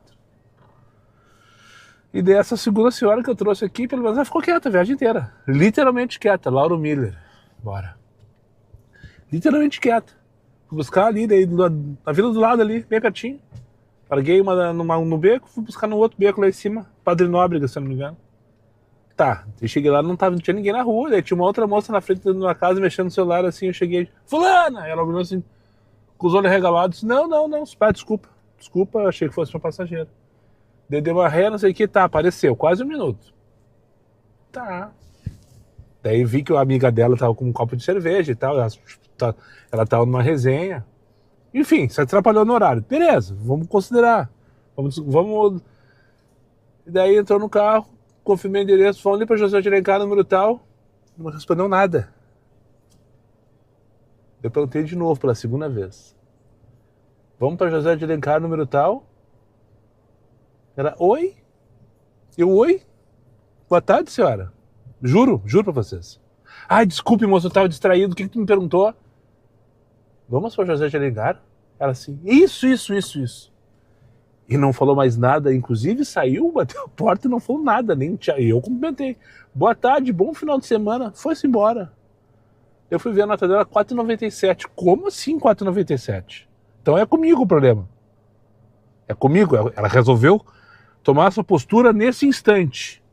S1: E dessa segunda senhora que eu trouxe aqui, pelo menos ela ficou quieta a viagem inteira. Literalmente quieta. Laura Miller. Bora. Literalmente quieta. Fui buscar ali, daí, na vila do lado ali, bem pertinho. Larguei uma no beco, fui buscar no outro beco lá em cima. Padre Nóbrega, se eu não me engano. Tá, eu cheguei lá, não tinha ninguém na rua. Daí tinha uma outra moça na frente de uma casa mexendo no celular assim. Eu cheguei, fulana! Ela olhou assim, com os olhos regalados. Não, desculpa. Desculpa, achei que fosse uma passageira. Daí deu uma ré, não sei o que, tá, apareceu, quase 1 minuto. Tá. Daí vi que a amiga dela tava com um copo de cerveja e tal, ela tava numa resenha. Enfim, se atrapalhou no horário. Beleza, vamos considerar. Vamos. E daí entrou no carro, confirmei o endereço, fomos ali pra José de Alencar, número tal. Não respondeu nada. Eu perguntei de novo pela segunda vez. Vamos pra José de Alencar, número tal. Era, oi? Oi? Boa tarde, senhora. Juro pra vocês. Ai, desculpe, moço, eu tava distraído. O que tu me perguntou? Vamos para José de Alencar? Ela assim, isso. E não falou mais nada, inclusive saiu, bateu a porta e não falou nada, nem tchau. E eu cumprimentei. Boa tarde, bom final de semana. Foi-se embora. Eu fui ver a nota dela, 4,97. Como assim 4,97? Então é comigo o problema. É comigo. Ela resolveu tomar essa postura nesse instante.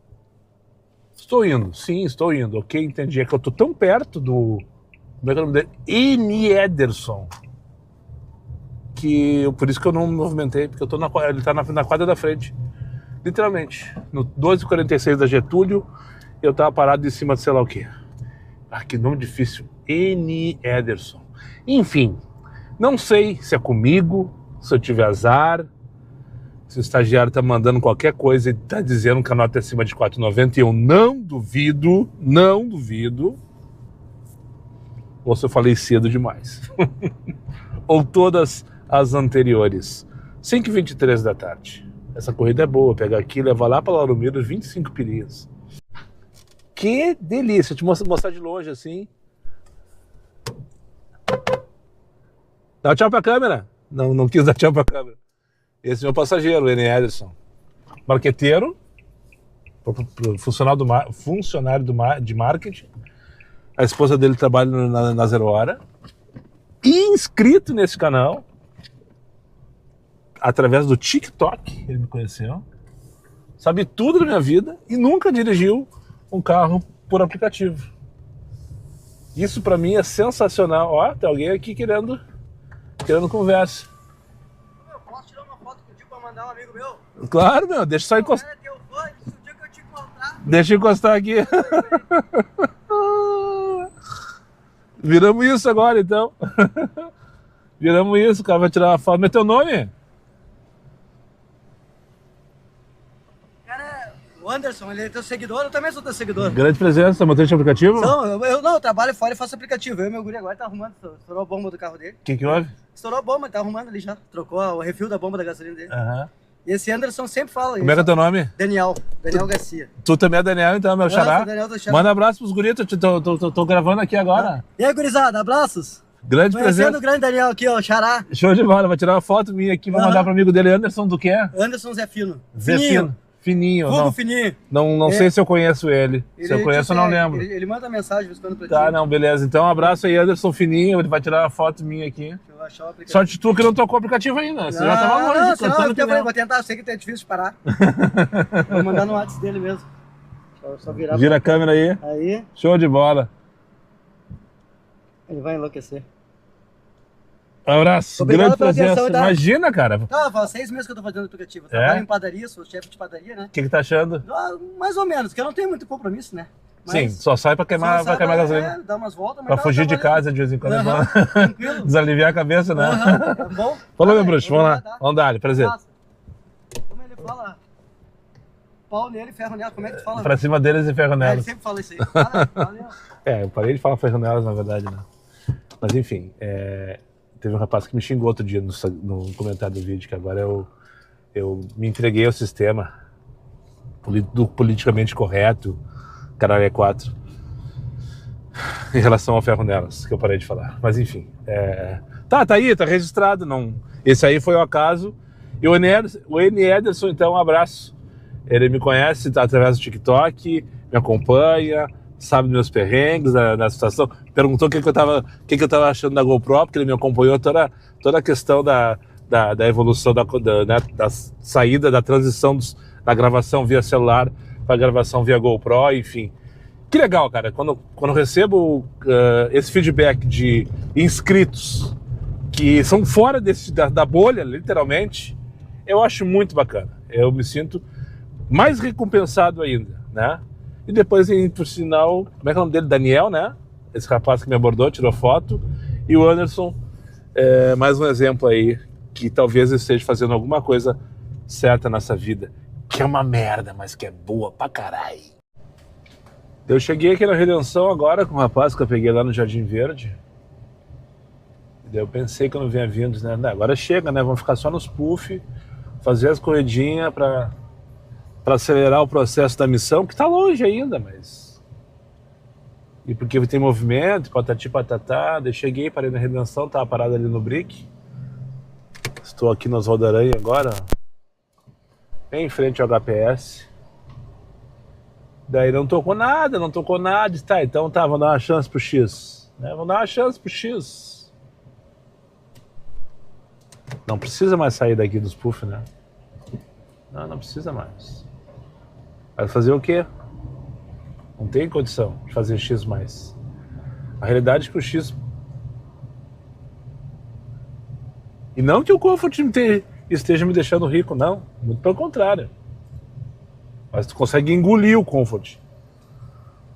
S1: Estou indo, sim, estou indo. Ok, entendi. É que eu tô tão perto do... Como é que é o nome dele? N. Ederson. Por isso que eu não me movimentei, porque ele tá na quadra da frente. Literalmente. No 12h46 da Getúlio, eu tava parado em cima de sei lá o quê. Ah, que nome difícil. N. Ederson. Enfim, não sei se é comigo, se eu tiver azar, se o estagiário tá mandando qualquer coisa e tá dizendo que a nota é acima de 4,90 e eu não duvido, ou se eu falei cedo demais. Ou todas as anteriores. 5h23 da tarde. Essa corrida é boa, pegar aqui e levar lá para Lauro Miller 25 pilinhas. Que delícia, te mostrar de longe assim. Dá tchau pra câmera. Não quis dar tchau pra câmera. Esse é meu passageiro, o N. Ederson. Marqueteiro, funcionário de marketing. A esposa dele trabalha na Zero Hora. E inscrito nesse canal. Através do TikTok, ele me conheceu. Sabe tudo da minha vida e nunca dirigiu um carro por aplicativo. Isso pra mim é sensacional. Ó, tem alguém aqui querendo conversa.
S2: Eu posso tirar uma foto contigo pra mandar um amigo meu?
S1: Claro, meu, deixa só encostar.
S2: Teu fã, disse o dia que eu te encontrar.
S1: Deixa eu encostar aqui. Viramos isso agora, então. Viramos isso, o cara vai tirar uma foto. Mas teu nome?
S2: Cara, o Anderson, ele é teu seguidor, eu também sou teu seguidor.
S1: Grande presença, motorista de aplicativo?
S2: Não, eu trabalho fora e faço aplicativo. Eu e meu guri agora tá arrumando, estourou a bomba do carro dele.
S1: O que houve?
S2: Estourou a bomba, tá arrumando ali já. Trocou o refil da bomba da gasolina dele.
S1: Aham.
S2: E esse Anderson sempre fala isso.
S1: Como é que é teu nome?
S2: Daniel Garcia.
S1: Tu também é Daniel, então, meu xará?
S2: sou Daniel do Xará.
S1: Manda abraço pros guris, tô gravando aqui agora.
S2: E aí, gurizada, abraços.
S1: Grande
S2: Conhecendo
S1: presença.
S2: o grande Daniel aqui, ó, Xará.
S1: Show de bola, vai tirar uma foto minha aqui, vou mandar pro amigo dele, Anderson, do que é?
S2: Anderson Zé Fino.
S1: Zé Fino. Fininho.
S2: Vulgo
S1: Não,
S2: Fininho.
S1: não sei se eu conheço ele. Se eu conheço, eu não lembro.
S2: Ele manda mensagem buscando pra ti.
S1: Tá, não, beleza. Então, um abraço aí, Anderson Fininho. Ele vai tirar uma foto minha aqui.
S2: Deixa eu achar o aplicativo.
S1: Sorte tu que não tocou o aplicativo ainda. Você já tava longe,
S2: Não,
S1: cantando pneu.
S2: vou tentar, eu sei que é difícil de parar. Vou mandar no WhatsApp dele mesmo. Deixa eu só virar.
S1: Vira a câmera aí.
S2: Aí,
S1: Show de bola.
S2: ele vai enlouquecer.
S1: Abraço.
S2: Obrigado
S1: Grande
S2: pela
S1: presença.
S2: atenção, tá?
S1: Imagina, cara.
S2: Tá, faz 6 meses que eu tô fazendo aplicativo. Eu trabalho em padaria, sou chefe de padaria, né?
S1: O que tá achando?
S2: Mais ou menos, porque eu não tenho muito compromisso, né?
S1: Sim, só sai pra queimar,
S2: só sai
S1: gasolina.
S2: dar umas voltas, mas
S1: Pra
S2: tá
S1: fugir de
S2: trabalhando.
S1: casa de vez em quando.
S2: Aham,
S1: É bom.
S2: tranquilo.
S1: Desaliviar a cabeça, né?
S2: Aham, tá bom?
S1: Falou,
S2: Tá,
S1: meu bruxo. Vamos lá.
S2: tá.
S1: Vamos dar, prazer.
S2: Nossa, como ele fala, pau nele, ferro nela. Como é que tu fala?
S1: Pra cima deles e ferro
S2: Ele
S1: nelas.
S2: sempre fala isso aí. Fala, valeu.
S1: Eu parei de falar ferro nelas, na verdade, né? Mas enfim, teve um rapaz que me xingou outro dia no comentário do vídeo, que agora eu me entreguei ao sistema do politicamente correto, caralho é 4, em relação ao ferro nelas, que eu parei de falar. Mas enfim, tá aí, tá registrado. Não... Esse aí foi o acaso. E o N. Ederson, então, um abraço. Ele me conhece através do TikTok, me acompanha, sabe dos meus perrengues, da situação. Perguntou o que eu tava achando da GoPro, porque ele me acompanhou toda a questão da evolução, da saída, da transição da gravação via celular para gravação via GoPro, enfim. Que legal, cara, quando eu recebo esse feedback de inscritos que são fora da bolha, literalmente, eu acho muito bacana. Eu me sinto mais recompensado ainda, né? E depois, por sinal, como é que é o nome dele? Daniel, né? Esse rapaz que me abordou, tirou foto. E o Anderson, mais um exemplo aí, que talvez esteja fazendo alguma coisa certa nessa vida, que é uma merda, mas que é boa pra caralho. Eu cheguei aqui na Redenção agora com o rapaz que eu peguei lá no Jardim Verde. Eu pensei que eu não vinha vindo, né? Agora chega, né? Vamos ficar só nos puff, fazer as corridinhas para acelerar o processo da missão, que tá longe ainda, mas... E porque tem movimento, patati patatá. Eu cheguei, parei na Redenção, tava parado ali no Brick. Estou aqui nas Rodaranha agora, bem em frente ao HPS. Daí não tocou nada. Tá, então tá, vamos dar uma chance pro X. Né? Vamos dar uma chance pro X. Não precisa mais sair daqui dos puff, né? Não precisa mais. Vai fazer o quê? Não tem condição de fazer X mais. A realidade é que o X... E não que o Comfort esteja me deixando rico, não. Muito pelo contrário. Mas tu consegue engolir o Comfort.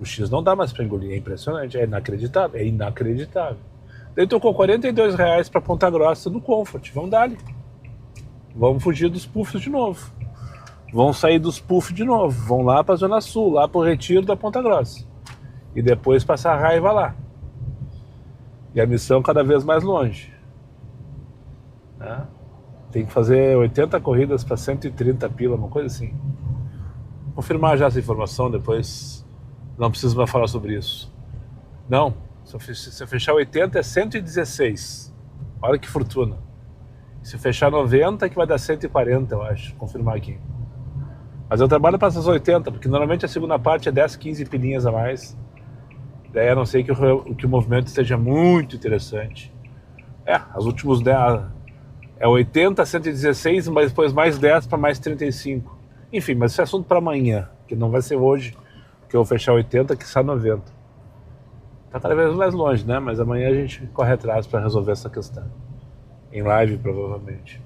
S1: O X não dá mais pra engolir, é impressionante, é inacreditável. Daí tocou R$42 pra Ponta Grossa no Comfort, vamos dar-lhe. Vamos fugir dos puffs de novo. Vão sair dos puffs de novo, vão lá pra Zona Sul, lá pro Retiro da Ponta Grossa. E depois passar raiva lá. E a missão cada vez mais longe. Né? Tem que fazer 80 corridas pra 130 pila, uma coisa assim. Confirmar já essa informação, depois não preciso mais falar sobre isso. Não, se eu fechar 80 é 116. Olha que fortuna. Se eu fechar 90 que vai dar 140, eu acho, confirmar aqui. Mas eu trabalho para essas 80, porque normalmente a segunda parte é 10, 15 pilinhas a mais. Daí a não ser que o movimento esteja muito interessante. Os últimos 10 é 80, 116, mas depois mais 10 para mais 35. Enfim, mas isso é assunto para amanhã, que não vai ser hoje, que eu vou fechar 80, que sai 90. Tá cada vez mais longe, né? Mas amanhã a gente corre atrás para resolver essa questão. Em live, provavelmente.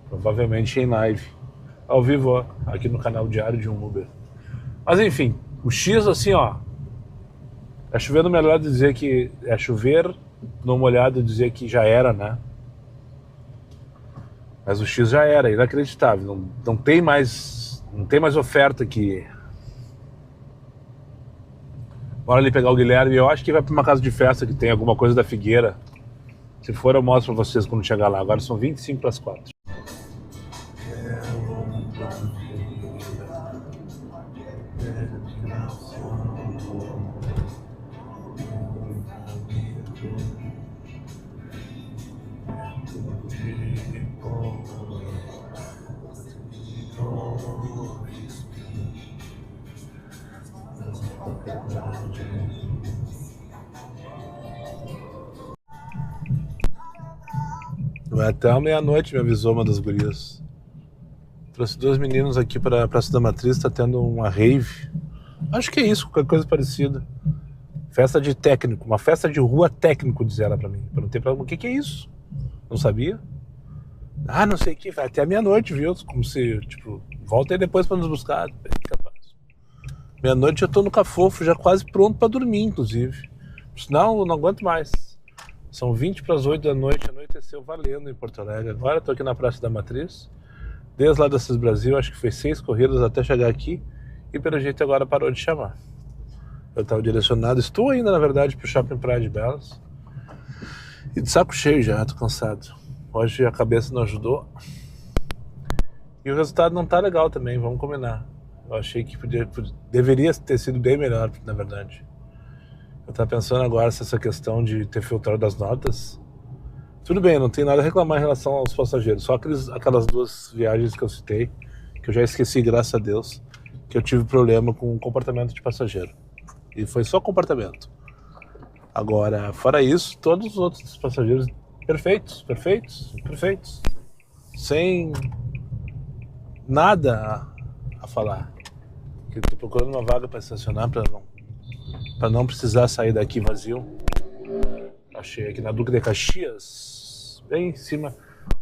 S1: Provavelmente em live. Ao vivo, ó, aqui no canal Diário de um Uber. Mas enfim, o X assim, ó. É chover no molhado dizer que... É chover no molhado dizer que já era, né? Mas o X já era, inacreditável. Não tem mais oferta que... Bora ali pegar o Guilherme. Eu acho que vai para uma casa de festa que tem alguma coisa da Figueira. Se for, eu mostro para vocês quando chegar lá. Agora são 25 para as 4. Vai até a meia-noite, me avisou uma das gurias. Trouxe 2 meninos aqui para a Praça da Matriz, tá tendo uma rave. Acho que é isso, qualquer coisa parecida. Festa de técnico, uma festa de rua técnico, diz ela pra mim. Perguntei pra ela, o que é isso? Não sabia? Não sei o que, vai até a meia-noite, viu? Como se, tipo, volta aí depois pra nos buscar. Meia-noite eu tô no Cafofo, já quase pronto pra dormir, inclusive. Senão eu não aguento mais. São 20 para as 8 da noite, anoiteceu valendo em Porto Alegre. Agora estou aqui na Praça da Matriz. Desde lá dessas Brasil, acho que foi 6 corridas até chegar aqui. E pelo jeito agora parou de chamar. Eu estava direcionado, estou ainda na verdade pro Shopping Praia de Belas. E de saco cheio já, tô cansado. Hoje a cabeça não ajudou. E o resultado não tá legal também, vamos combinar. Eu achei que deveria ter sido bem melhor, na verdade. Eu tava pensando agora se essa questão de ter filtrado as notas. Tudo bem, não tem nada a reclamar em relação aos passageiros. Só aquelas 2 viagens que eu citei, que eu já esqueci, graças a Deus, que eu tive problema com o comportamento de passageiro. E foi só comportamento. Agora, fora isso, todos os outros passageiros perfeitos. Sem nada a falar. Eu tô procurando uma vaga para estacionar para não precisar sair daqui vazio. Achei aqui na Duque de Caxias, bem em cima.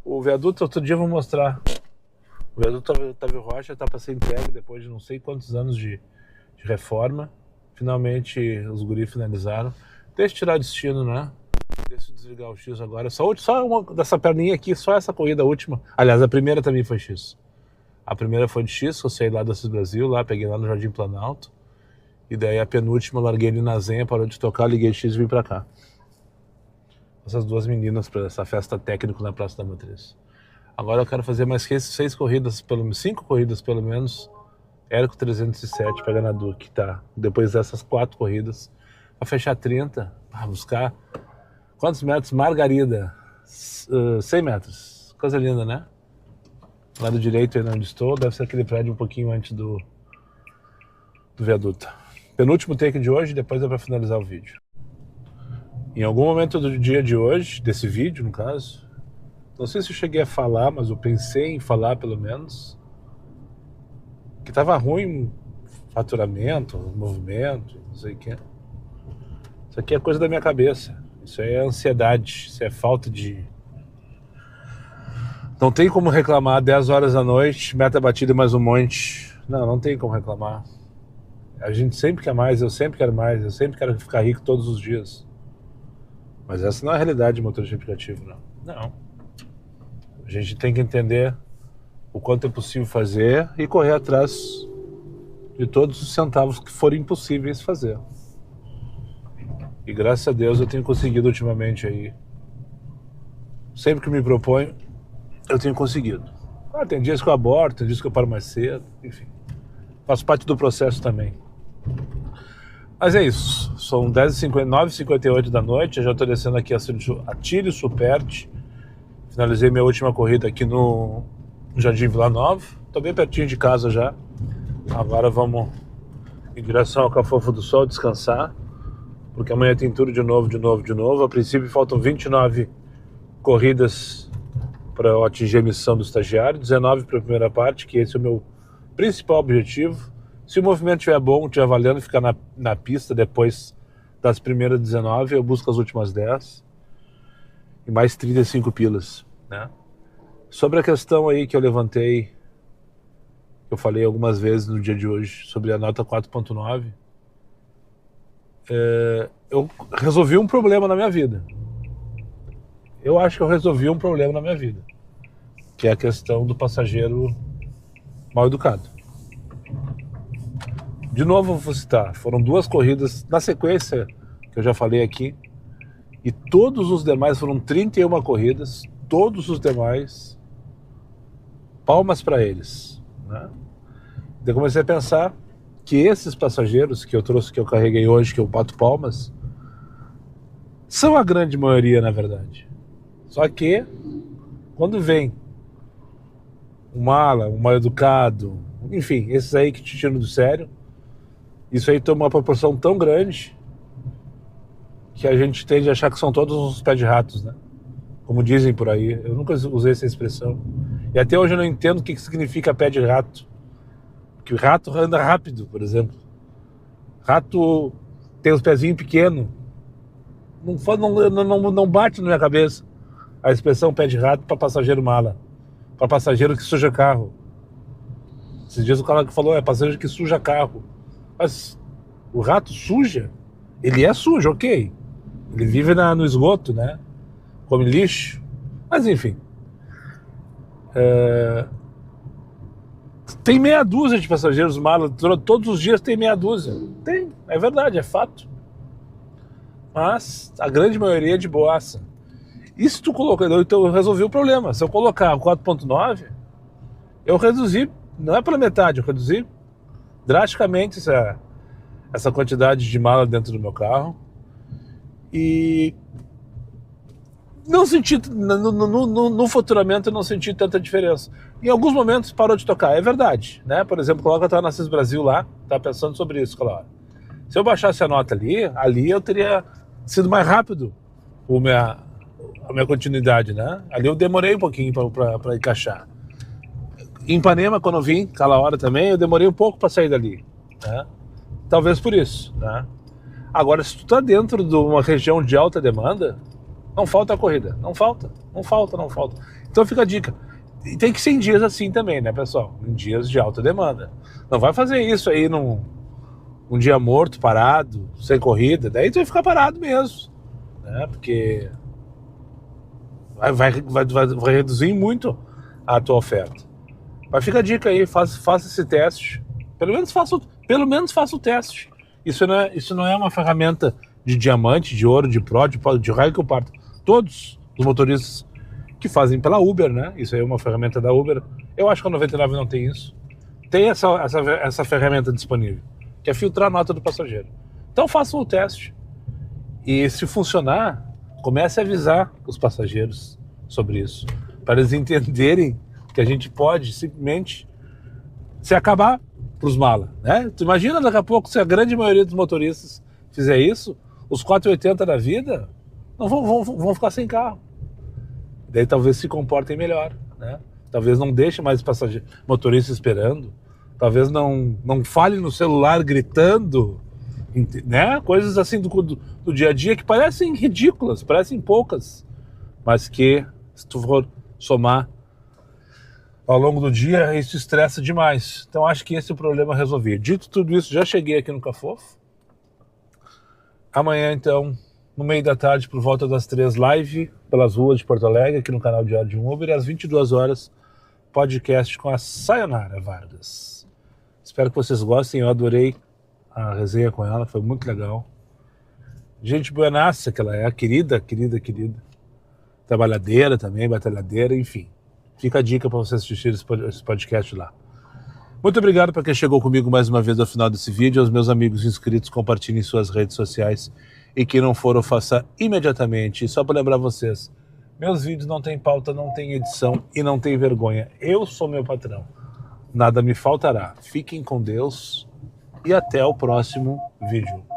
S1: O viaduto, outro dia eu vou mostrar. O viaduto Otávio Rocha tá para ser entregue depois de não sei quantos anos de reforma. Finalmente os guris finalizaram. Deixa eu tirar o destino, né? Deixa eu desligar o X agora. Só uma dessa perninha aqui, só essa corrida última. Aliás, a primeira também foi X. A primeira foi de X, eu saí lá da Cis Brasil, lá, peguei lá no Jardim Planalto. E daí a penúltima, eu larguei ali na Zenha, parou de tocar, liguei X e vim pra cá. Essas 2 meninas pra essa festa técnica na Praça da Matriz. Agora eu quero fazer mais 6 corridas, 5 corridas pelo menos. Érico 307, pegando a Duque, tá? Depois dessas 4 corridas, pra fechar 30, pra buscar... Quantos metros? Margarida. 100 metros. Coisa linda, né? Lado direito aí onde estou, deve ser aquele prédio um pouquinho antes do viaduto. Penúltimo take de hoje, depois é para finalizar o vídeo. Em algum momento do dia de hoje, desse vídeo no caso, não sei se eu cheguei a falar, mas eu pensei em falar pelo menos, que tava ruim faturamento, movimento, não sei o que. Isso aqui é coisa da minha cabeça, isso aí é ansiedade, isso é falta de... Não tem como reclamar 10 horas da noite, meta batida mais um monte. Não tem como reclamar. A gente sempre quer mais, eu sempre quero mais, eu sempre quero ficar rico todos os dias. Mas essa não é a realidade de motorista de aplicativo, não. Não. A gente tem que entender o quanto é possível fazer e correr atrás de todos os centavos que forem possíveis fazer. E graças a Deus eu tenho conseguido ultimamente aí. Sempre que me proponho, eu tenho conseguido. Tem dias que eu aborto, tem dias que eu paro mais cedo, enfim. Faço parte do processo também. Mas é isso. São 9h58 da noite, eu já estou descendo aqui a Atílio Superti. Finalizei minha última corrida aqui no Jardim Vila Nova. Estou bem pertinho de casa já. Agora vamos em direção ao Cafofo do Sol descansar. Porque amanhã tem tudo de novo. A princípio faltam 29 corridas para eu atingir a missão do estagiário, 19 para a primeira parte, que esse é o meu principal objetivo. Se o movimento estiver bom, estiver valendo, ficar na pista depois das primeiras 19, eu busco as últimas 10 e mais 35 pilas, né? Sobre a questão aí que eu levantei, que eu falei algumas vezes no dia de hoje, sobre a nota 4.9, eu resolvi um problema na minha vida. Eu acho que eu resolvi um problema na minha vida, que é a questão do passageiro mal educado. De novo, vou citar, foram 2 corridas na sequência, que eu já falei aqui, e todos os demais foram 31 corridas, todos os demais, palmas para eles, né? Daí comecei a pensar que esses passageiros que eu trouxe, que eu carreguei hoje, que eu bato palmas, são a grande maioria, na verdade. Só que, quando vem um mala, um mal educado, enfim, esses aí que te tiram do sério, isso aí toma uma proporção tão grande que a gente tende a achar que são todos uns pés de ratos, né? Como dizem por aí. Eu nunca usei essa expressão. E até hoje eu não entendo o que significa pé de rato. Porque o rato anda rápido, por exemplo. Rato tem os pezinhos pequenos. Não bate na minha cabeça a expressão pé de rato para passageiro mala, para passageiro que suja carro. Esses dias o cara que falou, passageiro que suja carro. Mas o rato suja? Ele é sujo, ok. Ele vive no esgoto, né? Come lixo. Mas enfim. Tem meia dúzia de passageiros mala, todos os dias tem meia dúzia. Tem, é verdade, é fato. Mas a grande maioria é de boaça. E se tu colocar, então eu resolvi o problema. Se eu colocar o 4.9, eu reduzi, não é pela metade, eu reduzi drasticamente essa quantidade de mala dentro do meu carro. E não senti, no faturamento eu não senti tanta diferença. Em alguns momentos parou de tocar, é verdade, né? Por exemplo, coloca a Assis Brasil lá, tá pensando sobre isso, claro. Se eu baixasse a nota ali eu teria sido mais rápido a minha continuidade, né? Ali eu demorei um pouquinho para encaixar. Em Ipanema, quando eu vim, aquela hora também, eu demorei um pouco para sair dali, né? Talvez por isso, né? Agora, se tu tá dentro de uma região de alta demanda, não falta a corrida, não falta. Então fica a dica. E tem que ser em dias assim também, né, pessoal? Em dias de alta demanda. Não vai fazer isso aí num dia morto, parado, sem corrida, daí tu vai ficar parado mesmo, né? Porque vai reduzir muito a tua oferta. Mas fica a dica aí, faça esse teste. Pelo menos faça o teste. Isso não é uma ferramenta de diamante, de ouro, de pro, de raio que eu parto. Todos os motoristas que fazem pela Uber, né? Isso aí é uma ferramenta da Uber. Eu acho que a 99 não tem isso. Tem essa ferramenta disponível, que é filtrar a nota do passageiro. Então façam o teste. E se funcionar, comece a avisar os passageiros sobre isso, para eles entenderem que a gente pode simplesmente se acabar para os malas, né? Tu imagina daqui a pouco se a grande maioria dos motoristas fizer isso, os 480 da vida não vão ficar sem carro. Daí talvez se comportem melhor, né? Talvez não deixe mais motorista esperando, talvez não fale no celular gritando, né? Coisas assim do dia a dia que parecem ridículas, parecem poucas, mas que, se tu for somar ao longo do dia, isso estressa demais. Então acho que esse é o problema a resolver. Dito tudo isso, já cheguei aqui no Cafofo. Amanhã, então, no meio da tarde, por volta das 3, live pelas ruas de Porto Alegre, aqui no canal Diário de um Uber, e às 22 horas, podcast com a Sayonara Vargas. Espero que vocês gostem, eu adorei a resenha com ela, foi muito legal. Gente buenaça que ela é, querida. Trabalhadeira também, batalhadeira, enfim. Fica a dica para você assistir esse podcast lá. Muito obrigado para quem chegou comigo mais uma vez ao final desse vídeo. Aos meus amigos inscritos, compartilhem em suas redes sociais. E quem não for, eu faça imediatamente. E só para lembrar vocês, meus vídeos não tem pauta, não tem edição e não tem vergonha. Eu sou meu patrão. Nada me faltará. Fiquem com Deus e até o próximo vídeo.